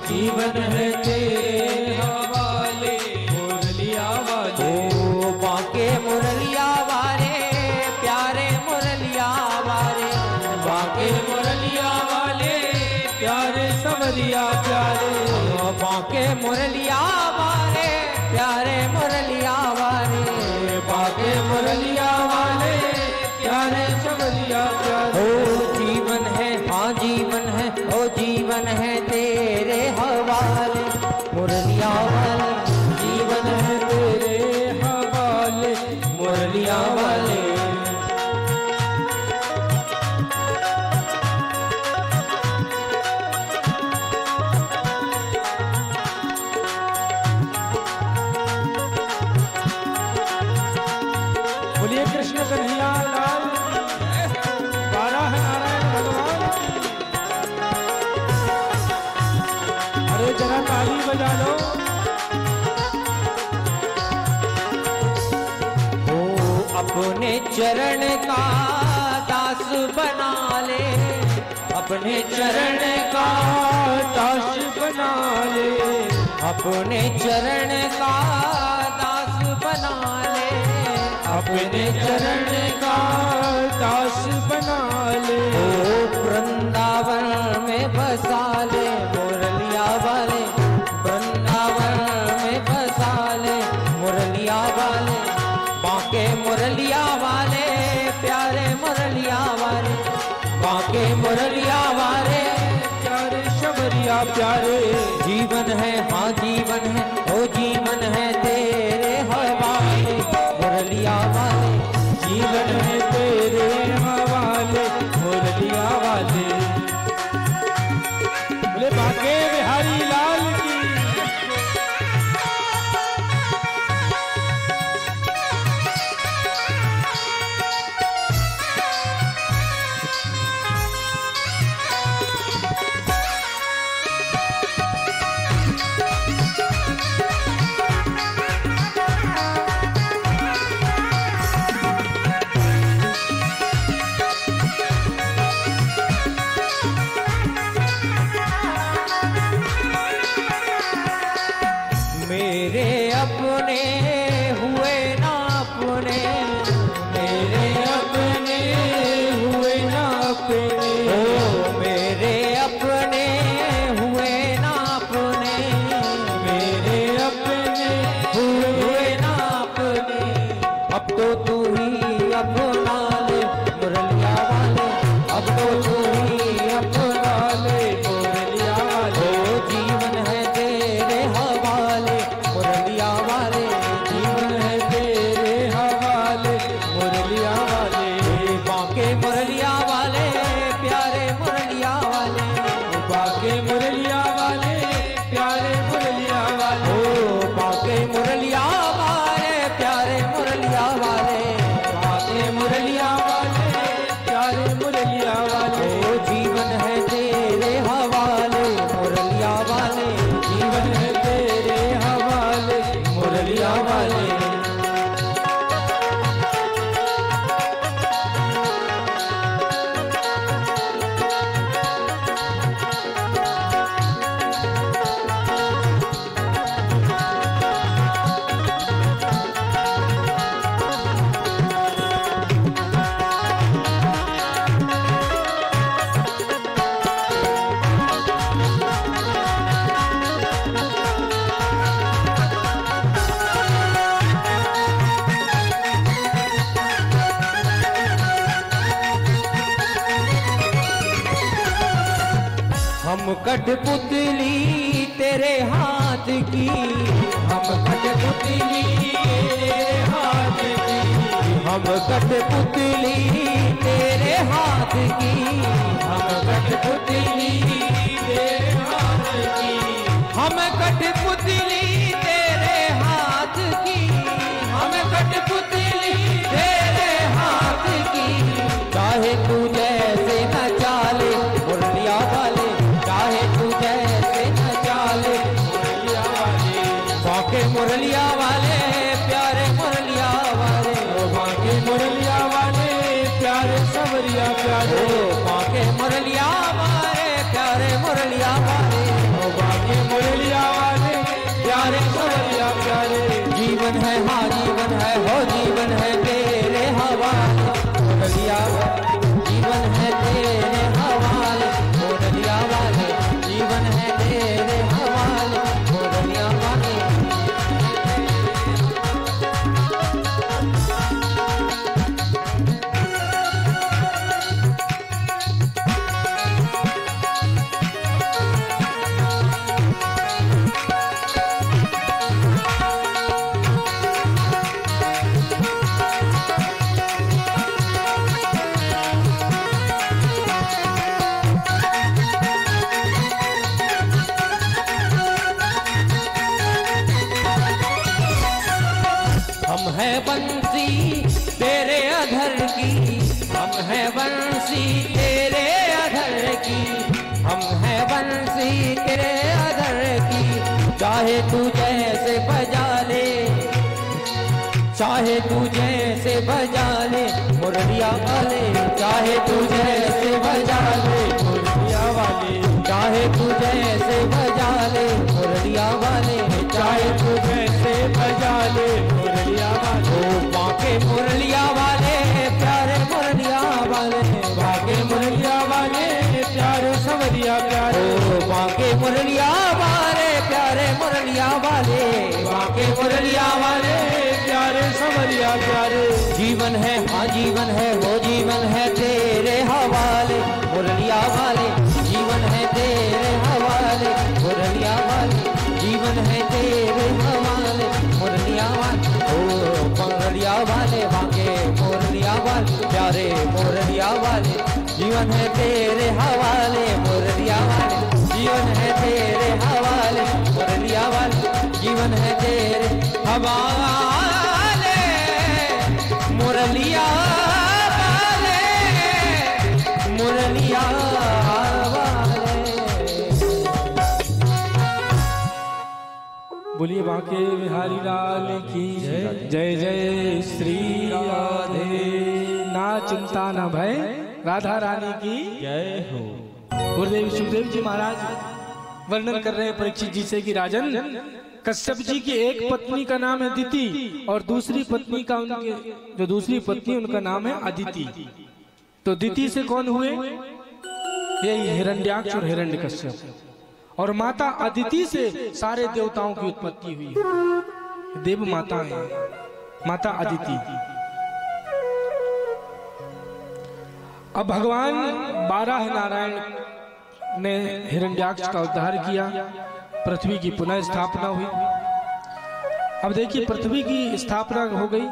जीवन है तेरे हवाले मुरलिया वाले। ओ बांके मुरलिया वाले, प्यारे मुरलिया वाले, बांके मुरलिया वाले, प्यारे सवरिया प्यारे। बांके मुरलिया वाले, प्यारे मुरलिया वाले, बांके मुरलिया वाले, प्यारे सवरिया प्यारे। ओ जीवन है, हाँ जीवन है, ओ जीवन है तेरे हवाले मुरलिया वाले। जीवन है तेरे हवाले मुरलिया वाले। चरण का दास बना ले, अपने चरण का दास बना ले, अपने चरण का दास बना ले, अपने चरण का दास बना ले। ओ वृंदावन में बसा ले मुरलिया वाले, वृंदावन में बसा ले मुरलिया वाले, बांके मुरलिया वाले, प्यारे मुरलिया वाले, बांके मुरलिया वाले, प्यारे शबरिया प्यारे। जीवन है हाँ जीवन है, ओ जीवन है तेरे हवाले मुरलिया वाले, जीवन है तेरे हवाले मुरलिया वाले। बोले बांके बिहारी लाल की। मेरे अपने हुए ना अपने, मेरे अपने हुए ना अपने, ओ मेरे अपने हुए ना अपने, मेरे अपने हुए ना अपने, अब तो तू ही अपना ले मुरलिया वाले, अब तो तू ही अपना ले मुरलिया वाले। ओ जीवन है तेरे हवाले मुरलिया वाले, जीवन है तेरे हवाले मुरलिया वाले। बांके मुरलिया वाले, प्यारे मुरलिया वाले, बांके मुरलिया वाले, प्यारे मुरलिया वाले। ओ बांके मुरलिया वाले, प्यारे मुरलिया वाले, बांके मुरलिया वाले, प्यारे मुरलिया वाले। ओ जीवन है तेरे हवाले मुरलिया वाले, जीवन है तेरे हवाले मुरलिया वाले। हम कठपुतली तेरे हाथ की, हम कठपुतली तेरे हाथ की, हम कठपुतली तेरे हाथ की, हम कठपुतली तेरे हाथ की, हम कठपुतली तेरे हाथ की, हम कठपुतली तेरे हाथ की, चाहे तू जैसे न चाले मुरलिया वाले, चाहे तू जैसे न चाले मुरलिया वाले। बांके मुरलिया वाले, प्यारे मुरलिया वाले, ओ बांके मुरलिया वाले, प्यारे सवरिया प्यारे। ओ बांके मुरलिया वाले, प्यारे मुरलिया वाले, ओ बांके मुरलिया वाले, प्यारे सवरिया प्यारे। जीवन है हाँ जीवन है, हो जीवन है तेरे हवाले मुरलिया वाले, जीवन है तेरे हवाले मुरलिया वाले, जीवन है तेरे हवाले मुरलिया वाले। हम है बंसी तेरे अधर की, हम है बंसी तेरे अधर की, हम है बंसी तेरे अधर की, चाहे तू जैसे बजा ले, चाहे तू जैसे बजा ले मुरलिया वाले, चाहे तू जैसे बजा ले मुरलिया वाले, चाहे तू जैसे बजा ले मुरलिया वाले, चाहे तू जैसे बजा ले मुरलिया वाले। ओ बाके मुरलिया वाले प्यारे मुरलिया वाले, बाके मुरलिया वाले प्यारे सवरिया प्यारे, ओ बाके मुरलिया वाले प्यारे मुरलिया वाले, बाके मुरलिया वाले प्यारे सवरिया प्यारे। जीवन है हाँ जीवन है वो जीवन है तेरे हवाले मुरलिया वाले, जीवन है तेरे हवाले मुरलिया वाले, जीवन है तेरे हवाले मुरलिया वाले। ओ मुरलिया वाले बाके मुरलिया वाले प्यारे मुरलिया वाले, जीवन है तेरे हवाले मुरलिया वाले, जीवन है तेरे हवाले मुरलिया वाले, जीवन है तेरे हवाले मुरलिया वाले मुरलिया वाले। बोलिए बांके बिहारी लाल की जय जय श्री राधे। ना चिंता ना भय राधा रानी की जय हो। गुरुदेव सुखदेव जी महाराज वर्णन कर रहे हैं परीक्षित जी से कि राजन कश्यप जी की एक पत्नी का नाम है दिति और दूसरी पत्नी का उनके जो दूसरी पत्नी उनका नाम है अदिति। तो दिति से कौन हुए? यही हिरण्याक्ष और हिरण्यकश्यप। और माता अदिति से सारे देवताओं की उत्पत्ति हुई है, देव माता है माता अदिति। अब भगवान 12 नारायण ने हिरण्याक्ष का उद्धार किया, पृथ्वी की पुनः स्थापना हुई। अब देखिए पृथ्वी की स्थापना हो गई।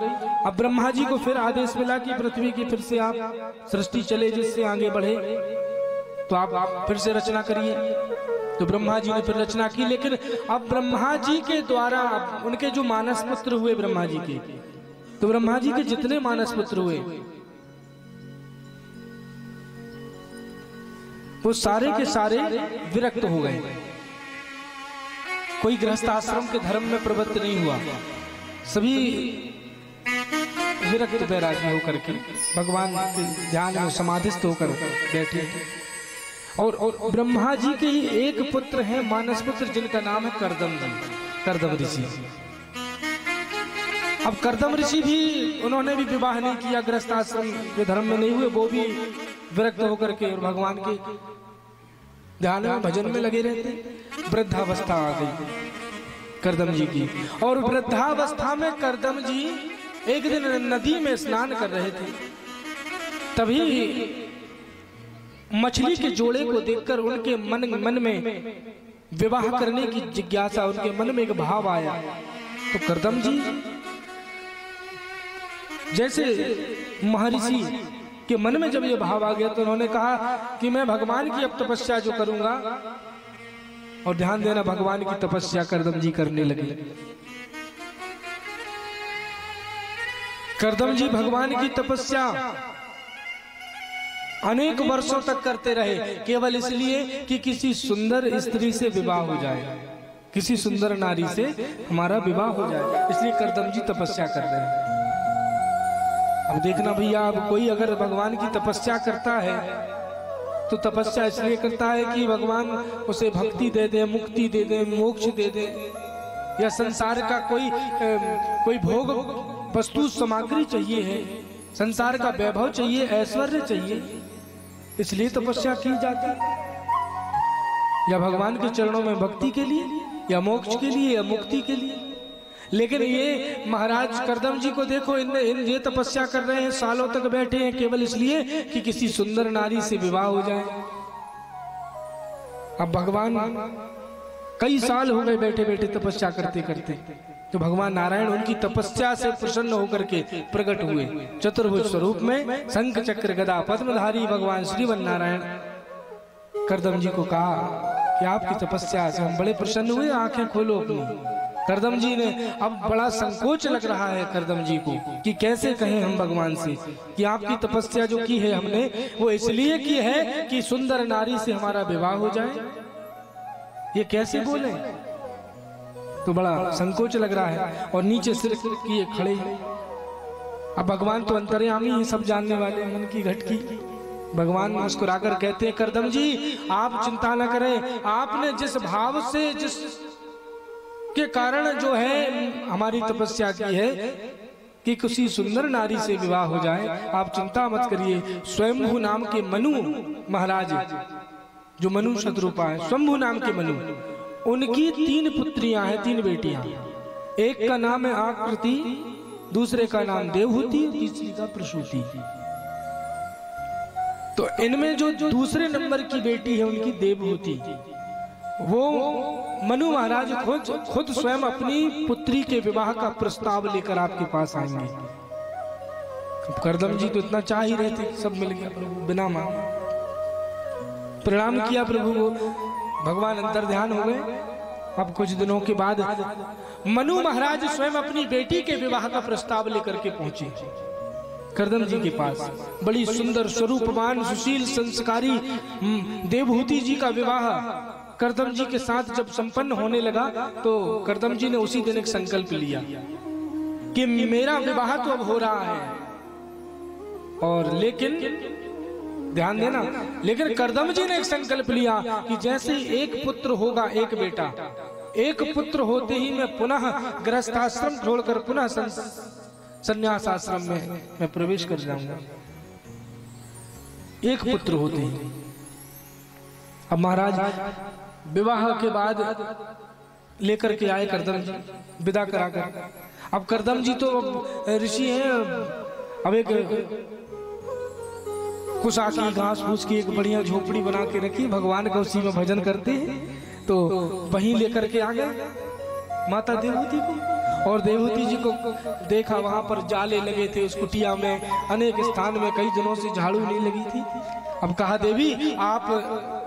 अब ब्रह्मा जी को फिर आदेश मिला कि पृथ्वी की फिर से आप सृष्टि चले, जिससे आगे बढ़े, तो आप फिर से रचना करिए। तो ब्रह्मा जी ने फिर रचना की, लेकिन अब ब्रह्मा जी के द्वारा उनके जो मानस पुत्र हुए ब्रह्मा जी के, तो ब्रह्मा जी के जितने मानस पुत्र हुए वो सारे के सारे विरक्त हो गए। कोई गृहस्थ आश्रम के धर्म में प्रवृत्त नहीं हुआ, सभी विरक्त वैरागी होकर के भगवान के ध्यान में समाधिस्थ होकर बैठे। और ब्रह्मा जी के ही एक पुत्र है मानस पुत्र, जिनका नाम है करदम जी, करदम ऋषि। अब करदम ऋषि भी उन्होंने भी विवाह नहीं किया, गृहस्थ आश्रम के धर्म में नहीं हुए, वो भी विरक्त होकर के और भगवान के ध्यान में भजन में लगे रहते। वृद्धावस्था आ गई करदम जी की, और वृद्धावस्था में करदम जी एक दिन नदी में स्नान कर रहे थे, तभी मछली के जोड़े को देखकर उनके मन में विवाह करने की जिज्ञासा, उनके मन में एक भाव आया। तो करदम जी जैसे महर्षि के मन में जब ये भाव आ गया, तो उन्होंने कहा कि मैं भगवान की अब तपस्या जो करूंगा, और ध्यान देना भगवान की तपस्या करदम जी करने लगे। करदम जी भगवान की तपस्या अनेक वर्षों तक करते रहे, केवल इसलिए कि किसी सुंदर स्त्री से विवाह हो जाए, किसी सुंदर नारी से हमारा विवाह हो जाए, इसलिए करदम जी तपस्या कर रहे हैं। अब देखना भैया, अब कोई अगर भगवान की तपस्या करता है तो तपस्या इसलिए करता है कि भगवान उसे भक्ति दे दे, मुक्ति दे दे, मोक्ष दे दे, या संसार का कोई भोग वस्तु सामग्री चाहिए है, संसार का वैभव चाहिए, ऐश्वर्य चाहिए, इसलिए तपस्या की जाती है। या भगवान के चरणों में भक्ति के लिए, या मोक्ष के लिए, या मुक्ति के लिए। लेकिन ये महाराज करदम जी को देखो, ये तपस्या कर रहे हैं, सालों तक बैठे हैं, केवल इसलिए कि किसी सुंदर नारी से विवाह हो जाए। अब भगवान कई साल हो गए बैठे बैठे तपस्या करते करते, तो भगवान नारायण उनकी तपस्या से प्रसन्न होकर के प्रकट हुए चतुर्भुज स्वरूप में, शंख चक्र गदा पद्मधारी भगवान श्रीवन नारायण। करदम जी को कहा कि आपकी तपस्या से हम बड़े प्रसन्न हुए, आंखें खोलो अपनी। करदम जी ने अब बड़ा संकोच लग रहा है करदम जी को कि कैसे कहें हम भगवान से कि आपकी तपस्या जो की है हमने, वो इसलिए की है कि सुंदर नारी से हमारा विवाह हो जाए। ये कैसे बोले? तो बड़ा संकोच लग रहा है और नीचे सिर किए खड़े हैं। अब भगवान तो अंतर्यामी हैं, सब जानने वाले मन की घटकी। भगवान मुस्कुराकर कहते हैं, करदम जी आप चिंता न करें, आपने जिस भाव से जिस के कारण जो है हमारी तपस्या की है कि किसी सुंदर नारी से विवाह हो जाए, आप चिंता मत करिए। स्वयंभू नाम के मनु महाराज, जो मनु शत्रुपा है, स्वयंभू नाम के मनु, उनकी 3 पुत्रियां हैं, 3 बेटियां। एक का नाम है आकृति, दूसरे का नाम देवहूति, तीसरी का प्रसूति। तो इनमें जो दूसरे नंबर की बेटी है उनकी देवहूति, वो मनु महाराज खुद स्वयं अपनी पुत्री के विवाह का प्रस्ताव लेकर आपके पास आएंगे। करदम जी तो इतना चाह ही रहे थे, सब मिल गया प्रभु बिना मांगे। प्रणाम किया प्रभु को, भगवान अंतर ध्यान हो गए। अब कुछ दिनों के बाद मनु महाराज स्वयं अपनी बेटी के विवाह का प्रस्ताव लेकर के पहुंचे करदम जी के पास। बड़ी सुंदर स्वरूपवान सुशील संस्कारी देवहूति जी का विवाह करदम जी के साथ जब संपन्न होने लगा तो करदम जी ने उसी दिन एक संकल्प लिया कि मेरा विवाह तो अब हो रहा है, और लेकिन ध्यान देना, लेकिन करदम जी ने एक संकल्प लिया कि जैसे एक पुत्र होगा, एक बेटा, एक पुत्र होते ही मैं पुनः गृहस्थाश्रम छोड़कर पुनः संन्यास आश्रम में मैं प्रवेश कर जाऊंगा। एक पुत्र होते ही। अब महाराज विवाह के बाद लेकर के आए करदम जी, विदा कराकर। अब करदम जी तो ऋषि हैं, अब एक कुशा की घास फूस की एक बढ़िया झोपड़ी बना के रखी, भगवान का उसी में भजन करते हैं। तो वहीं लेकर के आ गए माता देवहूति को, और देवहूति जी को देखा वहां पर जाले लगे थे उस कुटिया में, अनेक स्थान में कई दिनों से झाड़ू नहीं लगी थी। अब कहा देवी आप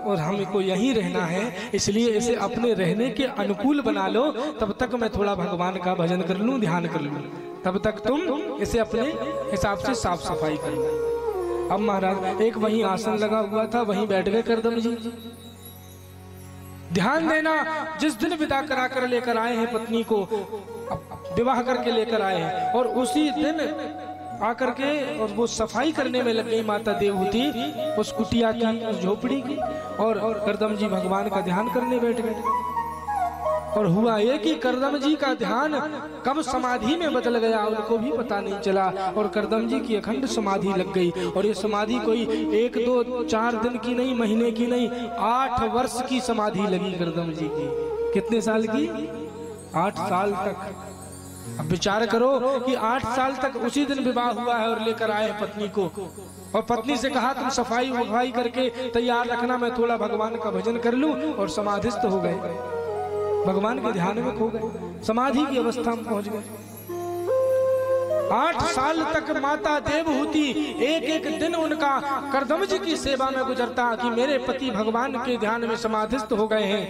और हमको यहीं रहना है, इसलिए इसे अपने रहने के अनुकूल बना लो, तब तक मैं थोड़ा भगवान का भजन कर लूं, ध्यान कर लूं, तब तक तुम इसे अपने हिसाब से साफ सफाई कर लो। अब महाराज एक वहीं आसन लगा हुआ था, वहीं बैठ गए करदम जी। ध्यान देना, जिस दिन विदा करा कर लेकर आए हैं पत्नी को, विवाह करके लेकर आए हैं, और उसी दिन आकर के और वो सफाई करने में लग गई माता देवहूति उस कुटिया की, उस झोपड़ी की, और करदम जी भगवान का ध्यान करने बैठ गए। और हुआ ये कि करदम जी का ध्यान कब समाधि में बदल गया उनको भी पता नहीं चला, और करदम जी की अखंड समाधि लग गई। और ये समाधि कोई 1, 2, 4 दिन की नहीं, महीने की नहीं, 8 वर्ष की समाधि लगी करदम जी की। कितने साल की? 8 साल तक। अब विचार करो कि 8 साल तक उसी दिन विवाह हुआ है और लेकर आए पत्नी को, और पत्नी से कहा तुम सफाई वफाई करके तैयार रखना, मैं थोड़ा भगवान का भजन कर लूं, और समाधिस्थ हो गए, भगवान के ध्यान में खो गए, समाधि की अवस्था में पहुंच गए। 8 साल तक माता देवहूति एक एक दिन उनका करदम जी की सेवा में गुजरता कि मेरे पति भगवान के ध्यान में समाधिस्थ हो गए हैं,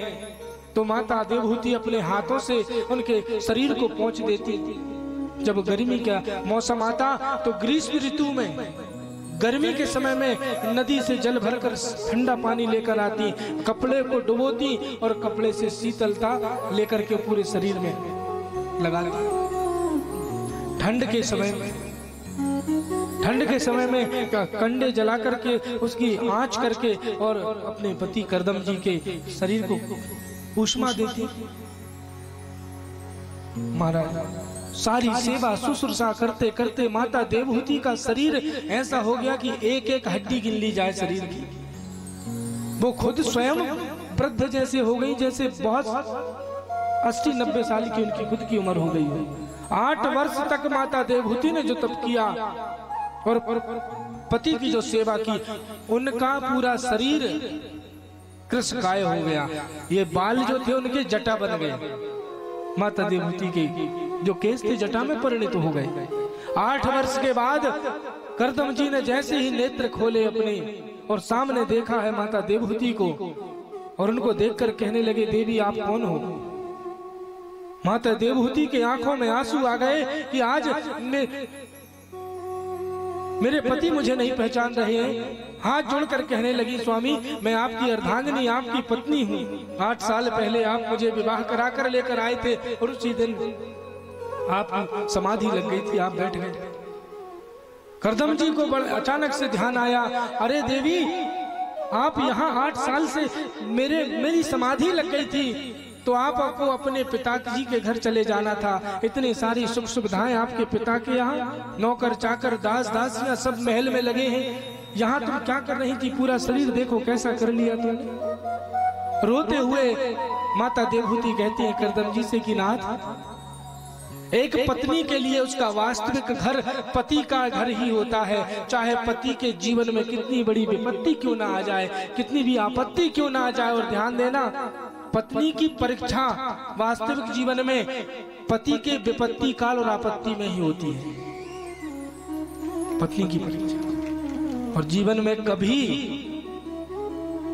तो माता देवहूति अपने हाथों से उनके शरीर को पोंछ देती। जब गर्मी का मौसम आता तो ग्रीष्म ऋतु में, गर्मी के समय में नदी से जल भरकर ठंडा पानी लेकर आती, कपड़े को डुबोती और कपड़े से शीतलता लेकर के पूरे शरीर में लगाती। ठंड के समय में कंडे जला करके उसकी आंच करके और अपने पति करदम जी के शरीर को ऊष्मा देती। महाराज सारी सेवा शुश्रूषा करते करते माता देवहूति का शरीर ऐसा हो गया कि एक एक हड्डी गिन ली जाए शरीर की। वो खुद स्वयं वृद्ध जैसे हो गई, जैसे बहुत 80-90 साल की उनकी खुद की उम्र हो गई है। 8 वर्ष तक माता देवहूति ने जो तप किया और पति की जो सेवा की, उनका पूरा शरीर कृशकाय हो गया। ये बाल जो थे उनके जटा बन गए, माता देवहूति के जो केस थे जटा में परिणित हो गए। 8 वर्ष के बाद करदम जी ने जैसे ही नेत्र खोले अपने और सामने देखा है माता देवहूति को, और उनको देखकर कहने लगे देवी आप कौन हो? माता देवहूति के आंखों में आंसू आ गए कि आज मेरे पति मुझे नहीं पहचान रहे हैं। हाथ जोड़कर कहने लगी, स्वामी मैं आपकी अर्धांगिनी, आपकी पत्नी हूँ। 8 साल पहले आप मुझे विवाह कराकर लेकर आए थे और उसी दिन आप समाधि लग गई थी, आप बैठ गए। करदम जी को अचानक से ध्यान आया, अरे देवी आप यहाँ 8 साल से मेरी समाधि लग गई थी, तो आपको अपने पिता जी के घर चले जाना था। इतनी सारी सुख सुविधाएं आपके पिता के यहाँ, नौकर चाकर दास दासियां सब महल में लगे हैं, यहाँ तुम क्या कर रही थी? पूरा शरीर देखो कैसा कर लिया तुमने। रोते हुए माता देवहूति कहती है करदम जी से कि नाथ, एक पत्नी के लिए उसका वास्तविक घर पति का घर ही होता है। चाहे पति के जीवन में कितनी बड़ी विपत्ति क्यों ना आ जाए, कितनी भी आपत्ति क्यों ना आ जाए। और ध्यान देना, पत्नी की परीक्षा वास्तविक जीवन में पति के विपत्ति काल और आपत्ति में ही होती है, पत्नी की परीक्षा। और जीवन में कभी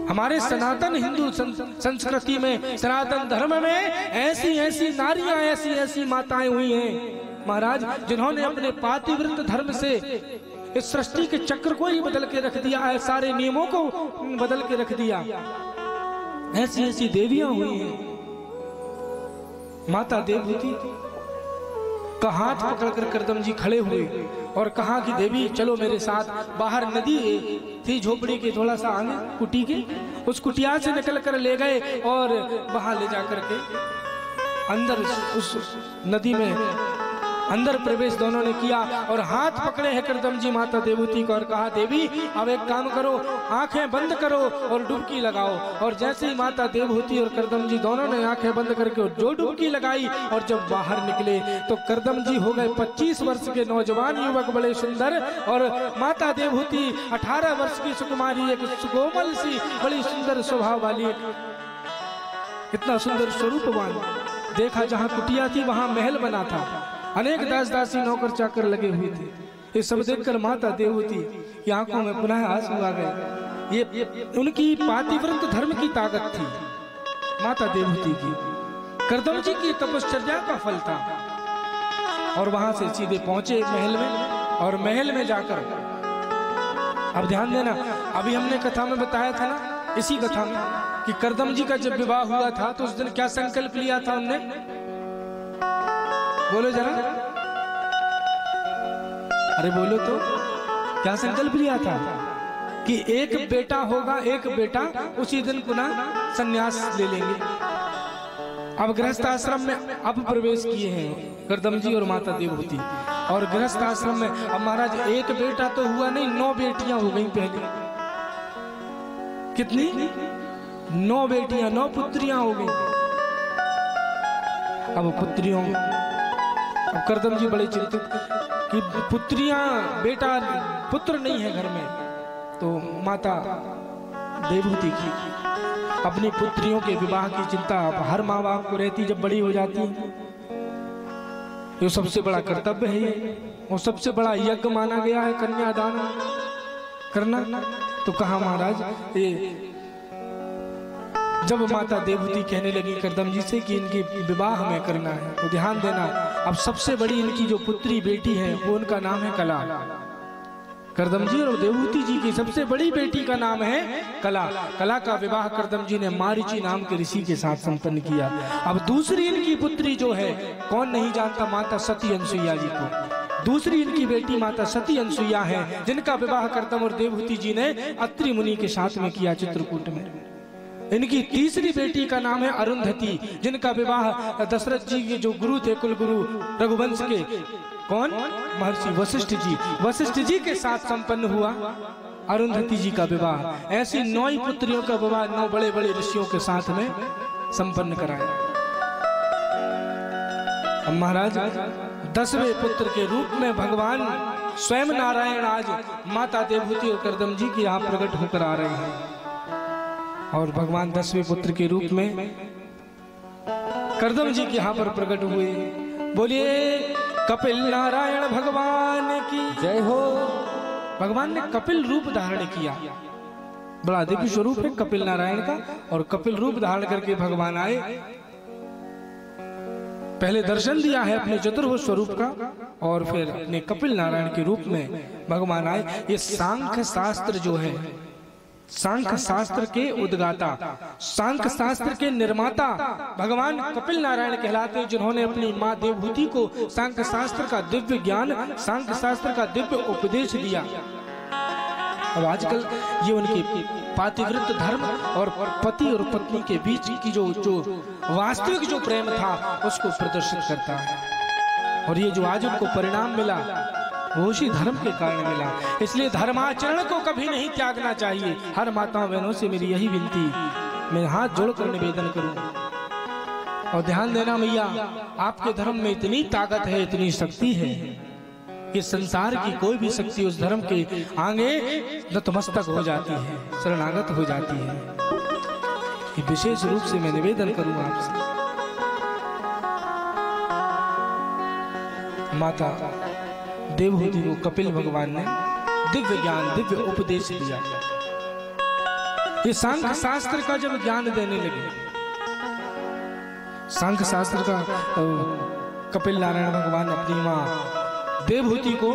हमारे सनातन हिंदू संस्कृति में, सनातन धर्म में ऐसी ऐसी नारियां, ऐसी ऐसी माताएं हुई हैं महाराज, जिन्होंने अपने पातिव्रत धर्म से इस सृष्टि के चक्र को ही बदल के रख दिया है, सारे नियमों को बदल के रख दिया। ऐसी ऐसी देवियां हुई हैं। माता देवहूति का हाथ पकड़कर करदम जी खड़े हुए और कहा कि देवी चलो मेरे साथ। बाहर नदी थी झोपड़ी के थोड़ा सा आगे, कुटी के, उस कुटिया से निकल कर ले गए और वहां ले जाकर के अंदर उस नदी में अंदर प्रवेश दोनों ने किया और हाथ पकड़े हैं करदम जी माता देवहूति को और कहा, देवी अब एक काम करो, आंखें बंद करो और डुबकी लगाओ। और जैसे ही माता देवहूति और करदम जी दोनों ने आंखें बंद करके जो डुबकी लगाई और जब बाहर निकले तो करदम जी हो गए 25 वर्ष के नौजवान युवक, बड़े सुंदर, और माता देवहूति 18 वर्ष की सुकुमारी, एक सुकोमल सी बड़ी सुंदर स्वभाव वाली, इतना सुंदर स्वरूपवान। देखा जहाँ कुटिया थी वहां महल बना था, अनेक दास दासी नौकर चाकर लगे हुए थे। ये सब देखकर माता देवहूति की आंखों में पुनः आंसू आ गए। ये उनकी पातिव्रत धर्म की ताकत थी, माता देवहूति की, करदम जी की तपश्चर्या का फल था। और वहां से सीधे पहुंचे महल में और महल में जाकर, अब ध्यान देना, अभी हमने कथा में बताया था ना, इसी कथा में कि करदम जी का जब विवाह हुआ था तो उस दिन क्या संकल्प लिया था उनने, बोलो जरा, अरे बोलो तो, क्या संकल्प लिया था कि एक बेटा होगा, एक बेटा, उसी दिन पुनः संन्यास ले लेंगे। अब गृहस्थ आश्रम में अब प्रवेश किए हैं करदम जी और माता देवहूति, और गृहस्थ आश्रम में अब महाराज एक बेटा तो हुआ नहीं, 9 बेटियां हो गई पहले। कितनी? 9 बेटियां, 9 पुत्रियां हो गई। अब पुत्रियों, अब करदम जी बड़े चिंतित कि पुत्रियां, बेटा पुत्र नहीं है घर में। तो माता देवहूति की अपनी पुत्रियों के विवाह की चिंता हर माँ बाप को रहती जब बड़ी हो जाती है। ये सबसे बड़ा कर्तव्य है, ये और सबसे बड़ा यज्ञ माना गया है कन्यादान करना। तो कहा महाराज, ये जब माता देवहूति कहने लगी करदम जी से कि इनकी विवाह हमें करना है, तो ध्यान देना, अब सबसे बड़ी इनकी जो पुत्री बेटी है वो उनका नाम है कला। करदम जी और देवहूति जी की सबसे बड़ी बेटी का नाम है कला। कला का विवाह करदम जी ने मारीची नाम के ऋषि के साथ संपन्न किया। अब दूसरी इनकी पुत्री जो है, कौन नहीं जानता, माता सती अनसुईया जी को। दूसरी इनकी बेटी माता सती अनसुईया है, जिनका विवाह करदम और देवहूति जी ने अत्रि मुनि के साथ में किया चित्रकूट में। इनकी तीसरी बेटी का नाम है अरुंधति, जिनका विवाह दशरथ जी के जो गुरु थे, कुल गुरु रघुवंश के, कौन? महर्षि वशिष्ठ जी के साथ संपन्न हुआ अरुंधति जी का विवाह। ऐसी 9 पुत्रियों का विवाह 9 बड़े बड़े ऋषियों के साथ में संपन्न कराया। महाराज 10वें पुत्र के रूप में भगवान स्वयं नारायण आज माता देवहूति और करदम जी के यहाँ प्रकट होकर आ रहे हैं। और भगवान 10वें पुत्र के रूप में करदम जी के यहाँ पर प्रकट हुए। बोलिए कपिल नारायण भगवान की जय हो। भगवान ने कपिल रूप धारण किया, बड़ा दिव्य स्वरूप है कपिल नारायण का, और कपिल रूप धारण करके भगवान आए पहले दर्शन दिया है अपने चतुर्भुज स्वरूप का और फिर अपने कपिल नारायण के रूप में भगवान आए। ये सांख्य शास्त्र जो है, सांख्य शास्त्र के उद्गाता, सांख्य शास्त्र के निर्माता भगवान कपिल नारायण कहलाते हैं, जिन्होंने अपनी माँ देवहूति को सांख्य शास्त्र का दिव्य ज्ञान, सांख्य शास्त्र का दिव्य उपदेश दिया। अब आजकल ये उनके पातिव्रत धर्म और पति और पत्नी के बीच की जो वास्तविक जो प्रेम था उसको प्रदर्शित करता है। और ये जो आज उनको परिणाम मिला वो उसी धर्म के कारण मिला। इसलिए धर्माचरण को कभी नहीं त्यागना चाहिए। हर माताओं बहनों से मेरी यही विनती, मैं हाथ जोड़कर निवेदन करूं। और ध्यान देना मैया, आपके धर्म में इतनी ताकत है, इतनी शक्ति है कि संसार की कोई भी शक्ति उस धर्म के आगे नतमस्तक हो जाती है, शरणागत हो जाती है। ये विशेष रूप से मैं निवेदन करूं आपसे। माता देवहूति को कपिल भगवान ने दिव्य ज्ञान, दिव्य उपदेश दिया। ये सांख्य शास्त्र का जब ज्ञान देने लगे, सांख्य शास्त्र का कपिल नारायण भगवान अपनी माँ देवहूति को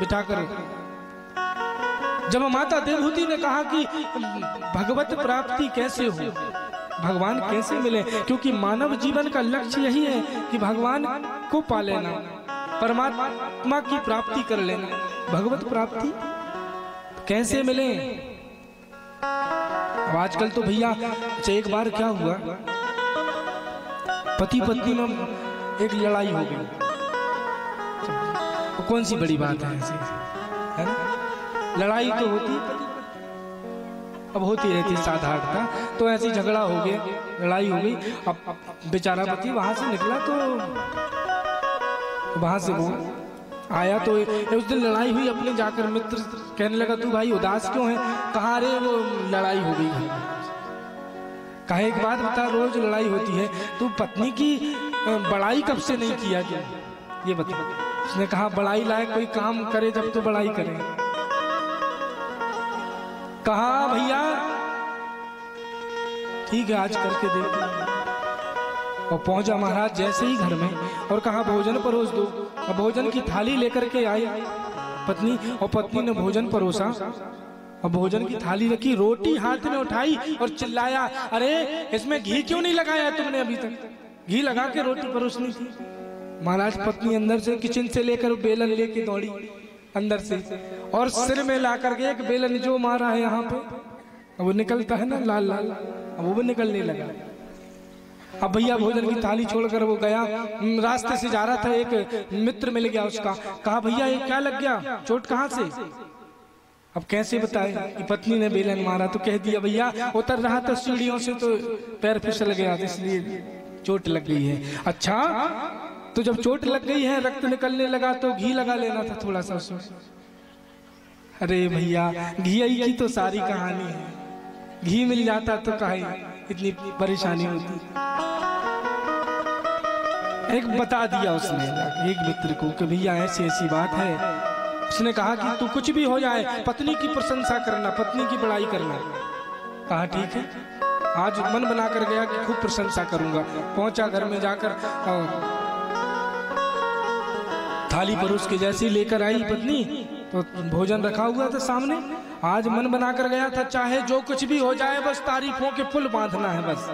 बिठाकर, जब माता देवहूति ने कहा कि भगवत प्राप्ति कैसे हो, भगवान कैसे मिले, क्योंकि मानव जीवन का लक्ष्य यही है कि भगवान को पा लेना, परमात्मा की प्राप्ति कर लेना। भगवत प्राप्ति कैसे मिले? अब आजकल तो भैया, एक बार क्या हुआ, पति पत्नी में एक लड़ाई हो गई, तो कौन सी बड़ी बात है ऐसी, है ना? लड़ाई तो होती, अब होती रहती साधारणता। तो ऐसी झगड़ा हो गया, लड़ाई हो गई। अब बेचारा पति वहां से निकला, तो वहां से वो आया, तो उस दिन लड़ाई हुई। अपने जाकर मित्र कहने लगा, तू भाई उदास क्यों है? कहा रे वो लड़ाई हो गई है। कहा एक बात बता, रोज लड़ाई होती है, तू पत्नी की बड़ाई कब से नहीं किया क्या, ये बता। उसने कहा बड़ाई लायक कोई काम करे जब तो बड़ाई करे। कहा भैया ठीक है आज करके देख। और पहुंचा महाराज जैसे ही घर में, और कहा भोजन परोस दो। और भोजन की थाली लेकर के आई पत्नी, और पत्नी ने भोजन परोसा और भोजन की थाली रखी, रोटी हाथ में उठाई और चिल्लाया, अरे इसमें घी क्यों नहीं लगाया तुमने? अभी तक घी लगा के रोटी परोसनी थी। महाराज पत्नी अंदर से किचन से लेकर बेलन लेके दौड़ी अंदर से, और सिर में ला करके एक बेलन जो मारा है यहाँ पे, वो निकलता है ना लाल लाल, अब वो भी निकलने लगा। अब भैया भोजन की थाली छोड़कर वो गया, रास्ते से जा रहा था, एक मित्र मिल गया उसका। कहा भैया ये क्या लग गया, चोट कहाँ से? अब कैसे बताए कि पत्नी ने बेलन मारा? तो कह दिया भैया उतर रहा था सीढ़ियों से तो पैर फिसल गया, इसलिए चोट लग गई है। अच्छा, तो जब चोट लग गई है, रक्त निकलने लगा, तो घी लगा लेना था थोड़ा सा उसमें। अरे भैया घी की तो सारी कहानी है, घी मिल जाता तो काहे इतनी परेशानी होती। एक बता दिया उसने एक मित्र को कि भैया ऐसी ऐसी बात है। उसने कहा कि तू कुछ भी हो जाए पत्नी की प्रशंसा करना, पत्नी की बड़ाई करना। कहा ठीक है, आज मन बना कर गया कि खूब प्रशंसा करूंगा। पहुंचा घर में, जाकर थाली परोस के जैसे लेकर आई पत्नी, तो भोजन रखा हुआ था सामने। आज मन बना कर गया था, चाहे जो कुछ भी हो जाए बस तारीफों के पुल बांधना है बस।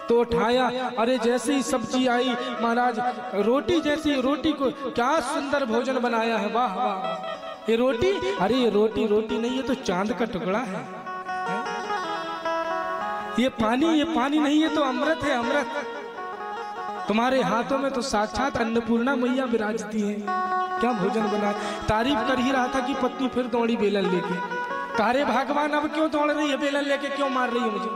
तो उठाया, अरे जैसे ही सब्जी आई महाराज, रोटी जैसी, रोटी को क्या सुंदर भोजन बनाया है, वाह वाह। ये रोटी, अरे ये रोटी नहीं, ये तो चांद का टुकड़ा है। ये पानी नहीं, ये तो अमृत है, अमृत। तुम्हारे हाथों में तो साक्षात अन्नपूर्णा मैया विराजती है। क्या भोजन बना। तारीफ कर ही रहा था कि पत्नी फिर दौड़ी बेलन लेके। कहा रे भगवान अब क्यों दौड़ रही है बेलन लेके, क्यों मार रही है मुझे?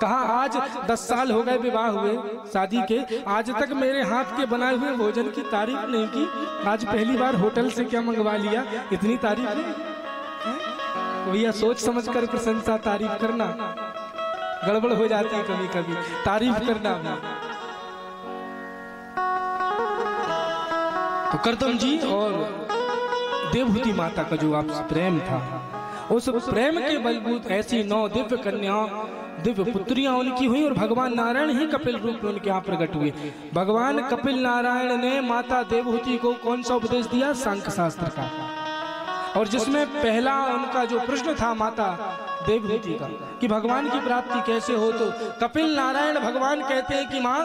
कहा आज 10 साल हो गए विवाह हुए शादी के, आज तक मेरे हाथ के बनाए हुए भोजन की तारीफ नहीं की। आज पहली बार होटल से क्या मंगवा लिया, इतनी तारीफ नहीं। भैया सोच समझ कर प्रशंसा तारीफ करना, गड़बड़ हो जाती है कभी कभी। तारीफ करना भी तो करदम जी और देवहूति माता का जो आपसे प्रेम था, उस प्रेम के बलबूत ऐसी 9 दिव्य कन्या दिव्य पुत्रियां उनकी हुई और भगवान नारायण ही कपिल रूप में उनके यहाँ प्रकट हुए। भगवान कपिल नारायण ने माता देवहूति को कौन सा उपदेश दिया? सांख्य शास्त्र का, और जिसमें पहला उनका जो प्रश्न था माता देवहूति का कि भगवान की प्राप्ति कैसे हो, तो कपिल नारायण भगवान कहते हैं कि माँ,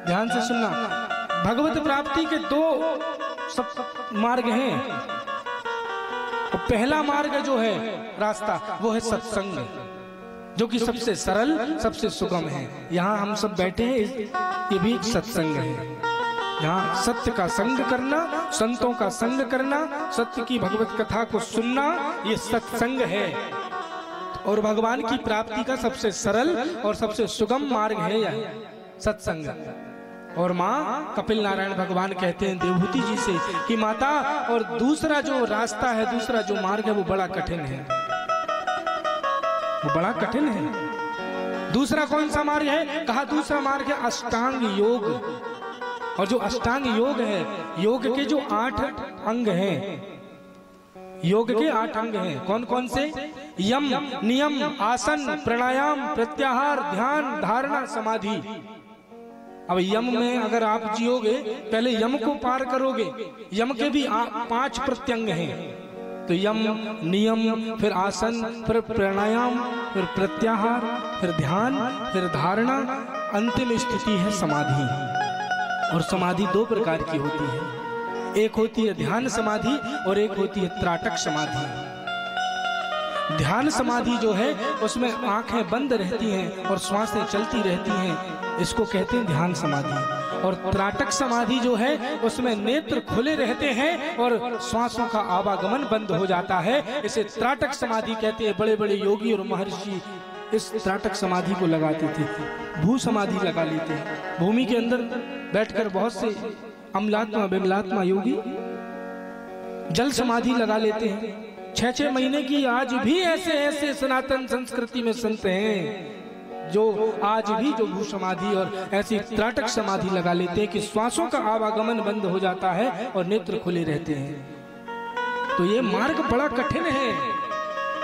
ध्यान से सुनना, भगवत प्राप्ति के 2 सब मार्ग हैं। पहला मार्ग जो है रास्ता वो है सत्संग, जो कि सबसे सरल सबसे सुगम है। यहाँ हम सब बैठे हैं, ये भी सत्संग है। यहाँ सत्य का संग करना, संतों का संग करना, सत्य की भगवत कथा को सुनना, ये सत्संग है। और भगवान की प्राप्ति का सबसे सरल और सबसे सुगम मार्ग है यह सत्संग। और माँ कपिल नारायण भगवान कहते हैं देवहूति जी से कि माता, और दूसरा जो रास्ता है, दूसरा जो मार्ग है वो बड़ा कठिन है, वो बड़ा कठिन है। दूसरा कौन सा मार्ग है? कहा दूसरा मार्ग है अष्टांग योग। और जो अष्टांग योग है, योग के जो 8 अंग हैं, योग के 8 अंग हैं, कौन कौन से? यम, नियम, आसन, प्राणायाम, प्रत्याहार, ध्यान, धारणा, समाधि। अब यम में अगर आप जियोगे, पहले यम को पार करोगे। यम के भी 5 प्रत्यंग हैं, तो यम, नियम, फिर आसन, फिर प्राणायाम, फिर प्रत्याहार, फिर ध्यान, फिर धारणा, अंतिम स्थिति है समाधि। और समाधि 2 प्रकार की होती है, एक होती है ध्यान समाधि और एक होती है त्राटक समाधि। ध्यान समाधि जो है उसमें आंखें बंद रहती हैं और श्वासें चलती रहती हैं, इसको कहते हैं ध्यान समाधि। और त्राटक समाधि जो है उसमें नेत्र खुले रहते हैं और श्वासों का आवागमन बंद हो जाता है, इसे त्राटक समाधि कहते हैं। बड़े बड़े योगी और महर्षि इस त्राटक समाधि को लगाते थे। भू समाधि लगा लेते हैं, भूमि के अंदर बैठकर बहुत से अम्लात्मा विमलात्मा योगी जल समाधि लगा लेते हैं। 6-6 महीने की आज भी ऐसे ऐसे सनातन संस्कृति में संत हैं जो आज भी जो भू समाधि और ऐसी त्राटक समाधि लगा लेते हैं कि श्वासों का आवागमन बंद हो जाता है और नेत्र खुले रहते हैं। तो ये मार्ग बड़ा कठिन है।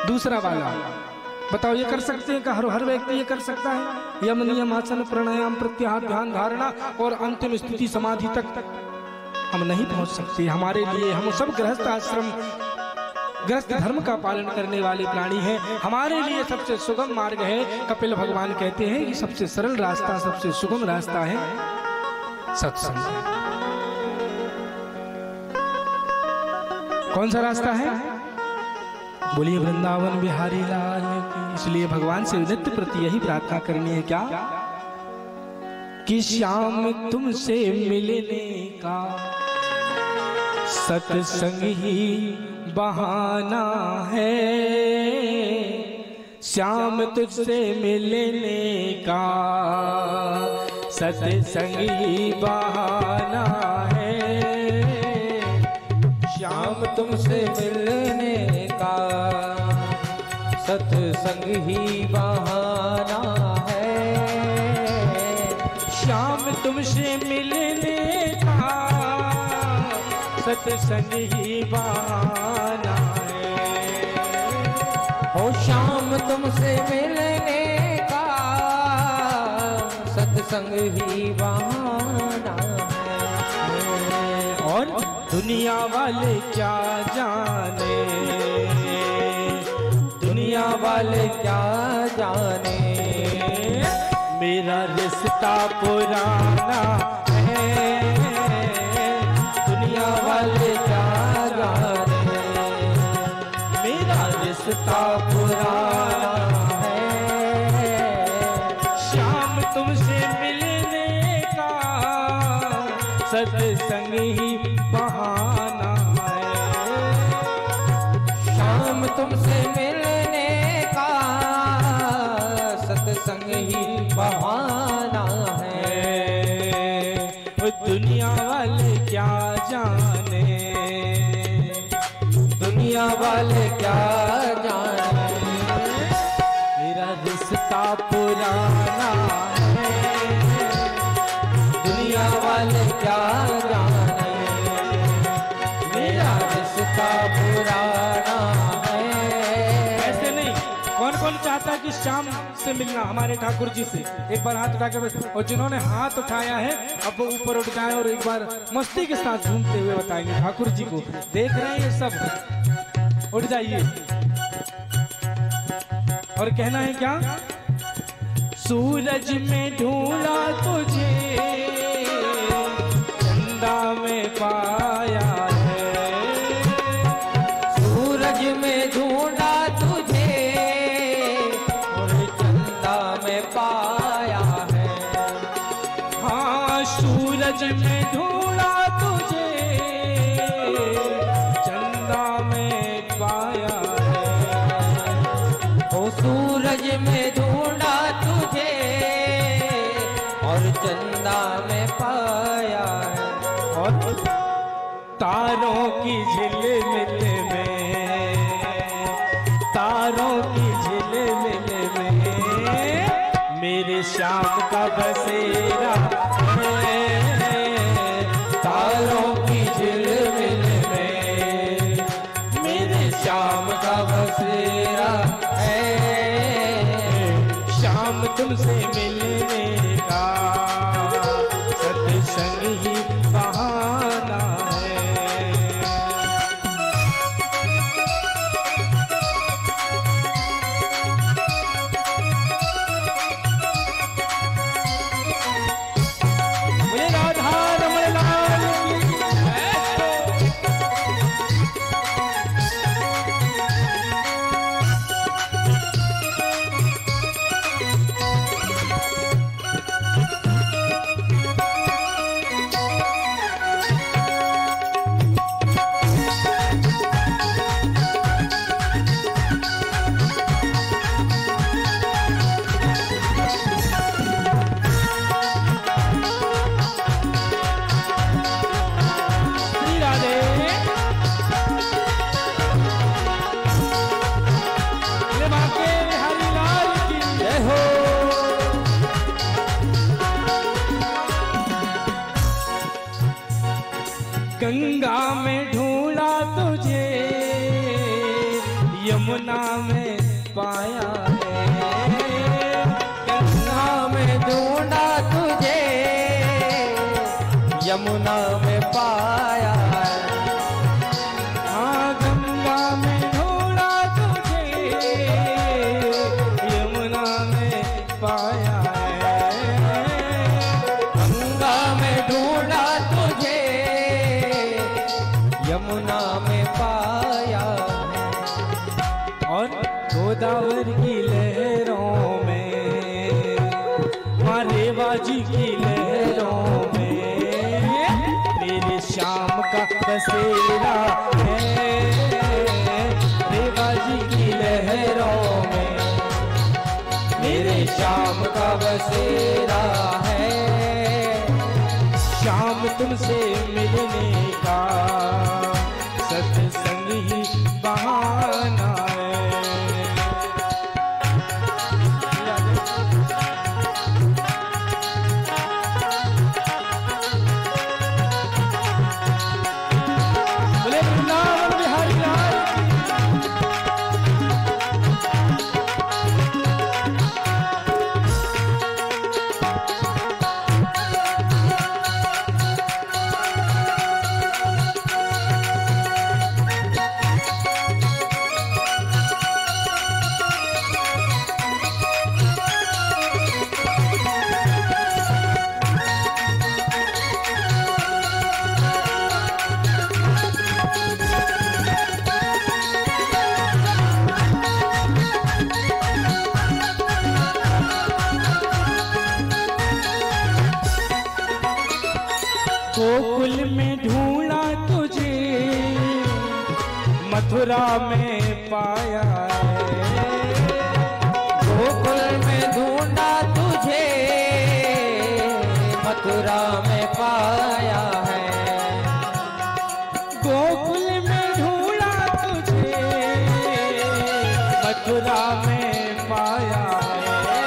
दूसरा वाला बताओ, ये कर सकते हैं? हर व्यक्ति ये कर सकता है? यम, नियम, आसन, प्राणायाम, प्रत्याहार, ध्यान, धारणा और अंतिम स्थिति समाधि तक हम नहीं पहुंच सकते। हमारे लिए, हम सब गृहस्थ आश्रम गृहस्थ धर्म का पालन करने वाले प्राणी हैं, हमारे लिए सबसे सुगम मार्ग है। कपिल भगवान कहते हैं कि सबसे सरल रास्ता, सबसे सुगम रास्ता है सत्संग। कौन सा रास्ता है? बोलिए वृंदावन बिहारी लाल की। इसलिए भगवान से नित्य प्रति यही प्रार्थना करनी है, क्या कि श्याम तुमसे मिलने का सत्संग ही बहाना है, श्याम तुझसे मिलने का सत्संग ही बहाना है, श्याम तुमसे मिलने का सत्संग ही बहाना है, श्याम तुमसे मिलने का सत्संग ही बहाना है। हो श्याम तुमसे मिलने का सत्संग ही बहाना है। और दुनिया वाले क्या जाने, दुनिया वाले क्या जाने, मेरा रिश्ता पुराना है, दुनिया वाले क्या जाने, मेरा रिश्ता पुराना है, श्याम तुमसे मिलने का सत्संग ही बहाना है, श्याम तुमसे मिलने का सत्संग ही बहाना है। दुनिया वाले क्या जाने, दुनिया वाले क्या जाने, मेरा रिश्ता पुराना है, दुनिया वाले क्या जाने, मेरा रिश्ता पुराना है, चाहता कि श्याम से मिलना, हमारे ठाकुर जी से। एक बार हाथ उठा के बस, और जिन्होंने हाथ उठाया है अब वो ऊपर उठ जाए और एक बार मस्ती के साथ झूमते हुए बताएंगे ठाकुर जी को। देख रहे हैं ये सब, उठ जाइए और कहना है क्या? सूरज में ढूंढा तुझे, चंदा में पाया है। सूरज में ढूंढा तुझे और चंदा में पाया है। हाँ, सूरज में ढूंढा तुझे, चंदा में पाया है। ओ सूरज में ढूंढा तुझे और चंदा में पाया है। और तारों की झिलमिल में, तारों की झिलमिल में मेरे श्याम का बसेरा है। तारों की झिलमिल में मेरे श्याम का बसेरा है। श्याम तुमसे मिलने का सत्संग ही बहाना है। मुझे राधा रमण लाल की श्री राधे। ले बाके हरि लाल की जय हो। गंगा में ढूंढा तुझे, यमुना में पाया है। गंगा में ढूंढा तुझे, यमुना में पाया है। हाँ, गंगा में ढूंढा तुझे, यमुना में पाया है। गंगा में ढूंढा तुझे, यमुना में पाया है। और गोदावरी की लहरों में, माँ रेवा जी की लहरों में मेरे श्याम का बसेरा है। रेवा जी की लहरों में मेरे श्याम का बसेरा है। श्याम तुमसे मिलने का सत्संग ही बहाना है। बोले वृंदावन बिहारी लाल की। गोकुल में ढूंढा तुझे, मथुरा में पाया है। गोकुल में ढूंढा तुझे, मथुरा में पाया है। गोकुल में ढूंढा तुझे, मथुरा में पाया है।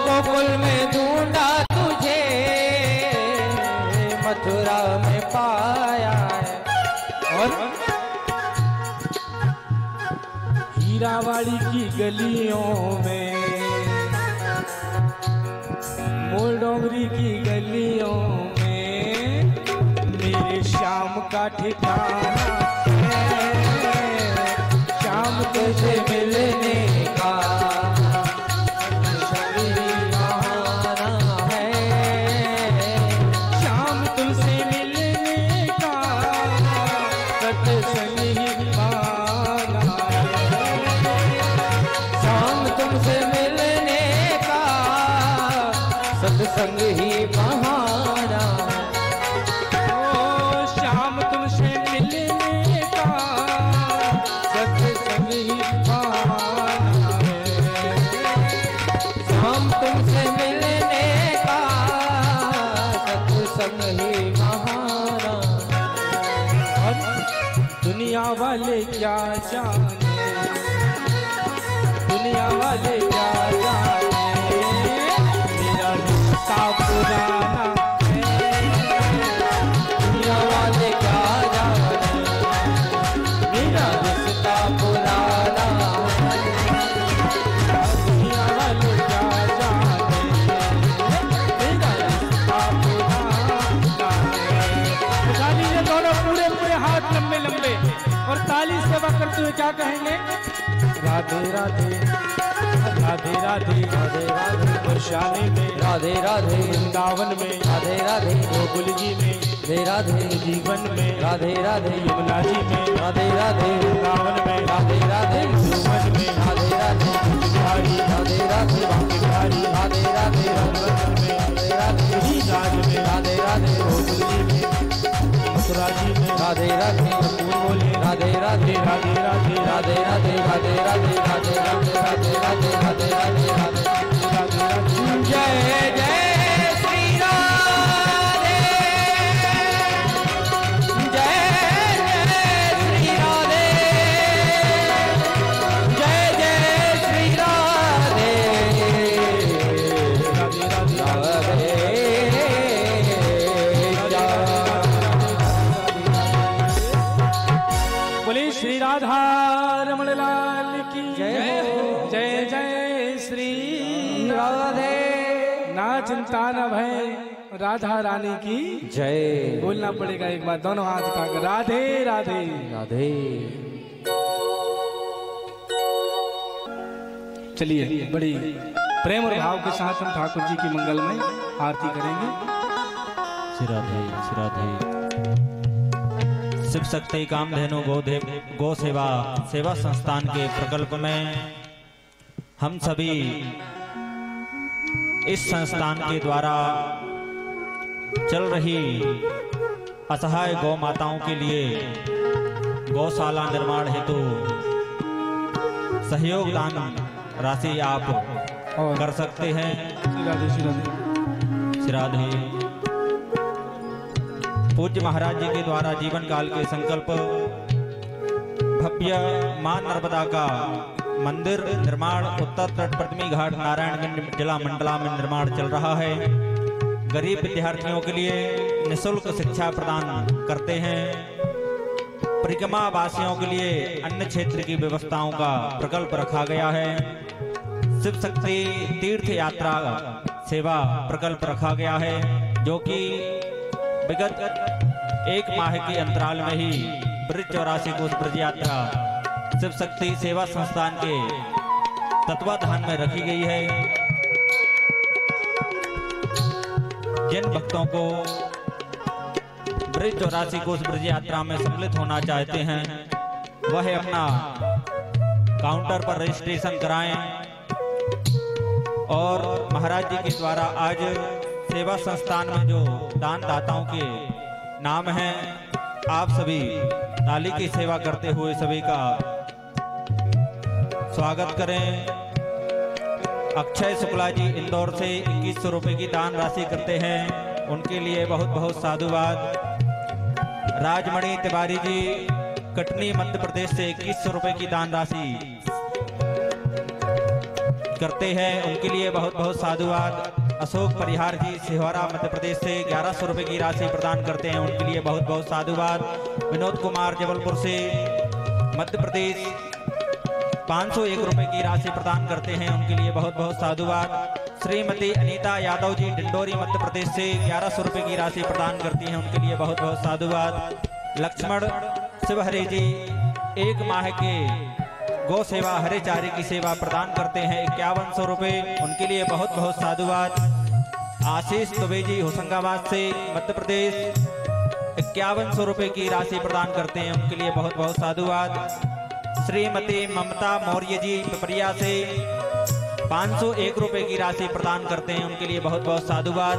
गोकुल में ढूंढा तुझे, मथुरा में पाया है। और मीरावाड़ी की गलियों में, मोल डोंगरी की गलियों में मेरे श्याम का ठिकाना है। श्याम तुझे मिलने का संग ही बहाना। ओ श्याम तुमसे मिलने का सत्संग ही बहाना है। श्याम तुमसे मिलने का सत्संग ही बहाना। दुनिया वाले क्या जाने, दुनिया वाले क्या जाने पुराना है। दुनिया वाले क्या जाने मेरा रिश्ता पुराना है। दुनिया वाले क्या जाने मेरा रिश्ता पुराना है। उठा लीजिए दोनों पूरे पूरे हाथ लंबे लंबे और ताली सेवा करते हुए क्या कहेंगे? राधे राधे राधे राधे राधे राधे वैशाली में, राधे राधे वृंदावन में, राधे राधे गोकुल जी में, राधे राधे जीवन में, राधे राधे यमुना जी में, राधे राधे वृंदावन में, राधे राधे जीवन में, राधे राधे बिहारी, राधे राधे बांके बिहारी, राधे राधे रंगमंदिर में, राधे राधे राज में, राधे राधे गोकुल जी में, मथुरा जी में, राधे राधे बोले राधे राधे राधे राधे राधे राधे राधे राधे राधे राधे राधे राधे राधे राधे राधे। जय जय श्री राधे, जय जय श्री राधे, जय जय श्री राधे, राधे राधे बोले श्री राधा रमण लाल की जय हो। जय जय श्री राधे, ना चिंता न भय राधा रानी की जय। बोलना पड़ेगा एक बार दोनों हाथ उठाकर राधे राधे राधे। चलिए बड़ी प्रेम और भाव के साथ हम ठाकुर जी की मंगल में आरती करेंगे। श्री राधे श्री राधे। शिव शक्ति कामधेनु गो सेवा सेवा संस्थान के प्रकल्प में हम सभी इस संस्थान के द्वारा चल रही असहाय गौ माताओं के लिए गौशाला निर्माण हेतु सहयोग दान राशि आप और कर सकते हैं। श्री राधे श्री राधे। श्री राधे। पूज्य महाराज जी के द्वारा जीवन काल के संकल्प भव्य मां नर्मदा का मंदिर निर्माण उत्तर तट प्रतिमी घाट नारायणगंज जिला मंडला में निर्माण चल रहा है। गरीब विद्यार्थियों के लिए निःशुल्क शिक्षा प्रदान करते हैं। परिक्रमा वासियों के लिए अन्य क्षेत्र की व्यवस्थाओं का प्रकल्प रखा गया है। शिव शक्ति तीर्थ यात्रा सेवा प्रकल्प रखा गया है, जो कि विगत एक माह के अंतराल में ही ब्रिज 84 कोस ब्रज यात्रा शिव शक्ति सेवा संस्थान के तत्वाधान में रखी गई है। जिन भक्तों को ब्रिज 84 कोस ब्रज यात्रा में सम्मिलित होना चाहते हैं, वह अपना काउंटर पर रजिस्ट्रेशन कराएं और महाराज जी के द्वारा आज सेवा संस्थान में जो दान दाताओं के नाम हैं, आप सभी ताली की सेवा करते हुए सभी का स्वागत करें। अक्षय शुक्ला जी इंदौर से 2100 रुपए की दान राशि करते हैं, उनके लिए बहुत बहुत साधुवाद। राजमणि तिवारी जी कटनी मध्य प्रदेश से 2100 रुपए की दान राशि करते हैं, उनके लिए बहुत बहुत साधुवाद। अशोक परिहार जी सिहोरा मध्य प्रदेश से 1100 रुपए की राशि प्रदान करते हैं, उनके लिए बहुत बहुत साधुवाद। विनोद कुमार जबलपुर से मध्य प्रदेश 501 रुपए की राशि प्रदान करते हैं, उनके लिए बहुत बहुत साधुवाद। श्रीमती अनीता यादव जी डिंडोरी मध्य प्रदेश से 1100 रुपए की राशि प्रदान करती हैं, उनके लिए बहुत बहुत साधुवाद। लक्ष्मण शिवहरे जी 1 माह के गौ सेवा हरे चारे की सेवा प्रदान करते हैं, 5100 रुपए, उनके लिए बहुत बहुत साधुवाद। आशीष दुबे जी होशंगाबाद से मध्य प्रदेश 5100 रुपए की राशि प्रदान करते हैं, उनके लिए बहुत बहुत साधुवाद। श्रीमती ममता मौर्य जी पिपरिया से 501 रुपए की राशि प्रदान करते हैं, उनके लिए बहुत बहुत साधुवाद।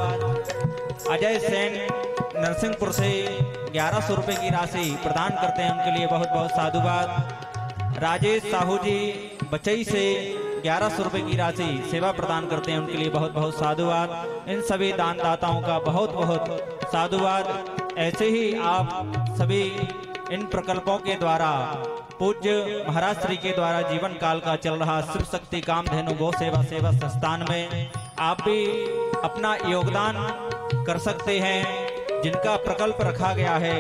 अजय सेन नरसिंहपुर से 1100 रुपए की राशि प्रदान करते हैं, उनके लिए बहुत बहुत साधुवाद। राजेश साहू जी बचई से 1100 रुपए की राशि सेवा प्रदान करते हैं, उनके लिए बहुत बहुत साधुवाद। इन सभी दानदाताओं का बहुत बहुत साधुवाद। ऐसे ही आप सभी इन प्रकल्पों के द्वारा पूज्य महाराज श्री के द्वारा जीवन काल का चल रहा शिव शक्ति कामधेनु गौ सेवा सेवा संस्थान में आप भी अपना योगदान कर सकते हैं। जिनका प्रकल्प रखा गया है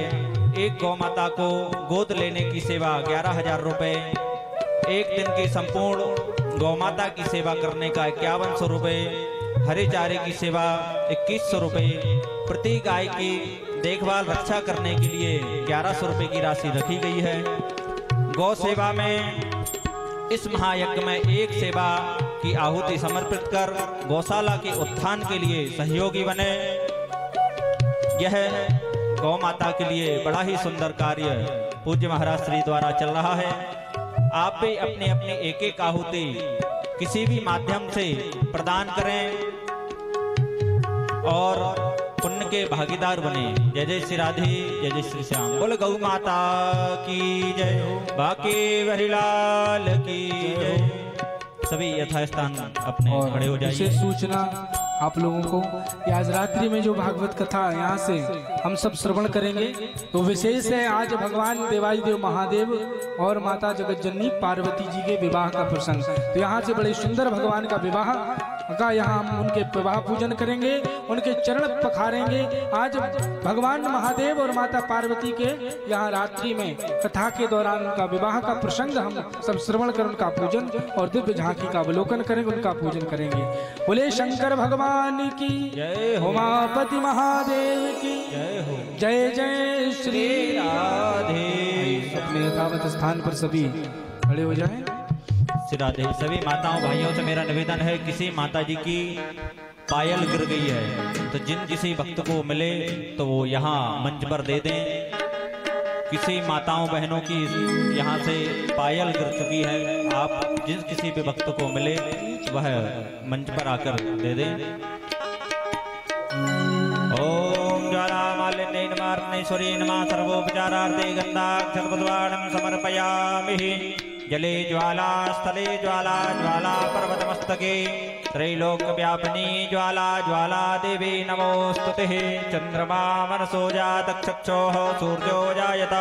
एक गौ माता को गोद लेने की सेवा 11,000 रुपए, एक दिन की संपूर्ण गौ माता की सेवा करने का 5100 रुपए, हरे चारे की सेवा 2100 रुपए, प्रति गाय की देखभाल रक्षा करने के लिए 1100 रुपए की राशि रखी गई है। गौ सेवा में इस महायज्ञ में एक सेवा की आहुति समर्पित कर गौशाला के उत्थान के लिए सहयोगी बने। यह गौ माता के लिए बड़ा ही सुंदर कार्य पूज्य महाराज श्री द्वारा चल रहा है। आप भी अपनी अपनी एक एक आहुति किसी भी माध्यम से प्रदान करें और पुण्य के भागीदार बने। जय जय श्री राधे, जय जय श्री श्याम। बोल गौ माता की जय, बाकी वरिलाल की जय। सभी यथास्थान अपने खड़े हो जाइए। विशेष सूचना आप लोगों को कि आज रात्रि में जो भागवत कथा यहाँ से हम सब श्रवण करेंगे तो विशेष है। आज भगवान देवादिदेव महादेव और माता जगतजननी पार्वती जी के विवाह का प्रसंग, तो यहाँ से बड़े सुंदर भगवान का विवाह का यहाँ हम उनके विवाह पूजन करेंगे, उनके चरण पखारेंगे। आज भगवान महादेव और माता पार्वती के यहाँ रात्रि में कथा के दौरान उनका विवाह का प्रसंग हम सब श्रवण कर उनका पूजन और दिव्य झांकी का अवलोकन करेंगे, उनका पूजन करेंगे। बोले शंकर भगवान की जय हो, उमापति महादेव की जय हो। जय जय श्री राधे। अपने यथावत स्थान पर सभी खड़े हो जाएं। श्री राधे। सभी माताओं भाइयों से मेरा निवेदन है, किसी माता जी की पायल गिर गई है तो जिन किसी भक्त को मिले तो वो यहाँ मंच पर दे दें। किसी माताओं बहनों की यहाँ से पायल गिर चुकी है, आप जिस किसी भी भक्त को मिले वह मंच पर आकर दे दें। ओम ज्वाला मालिन्यै नमः अर्णेश्वरी नमः सर्वोपचारार्थे गन्धाक्षरपद्वाणं समर्पयामि। जले ज्वाला स्थले ज्वाला ज्वाला पर्वतमस्तके त्रैलोक्यव्यापिनी ज्वाला ज्वाला देवी नमोस्तुते। चंद्रमा मनसो जातचक्षुः सूर्यो जायत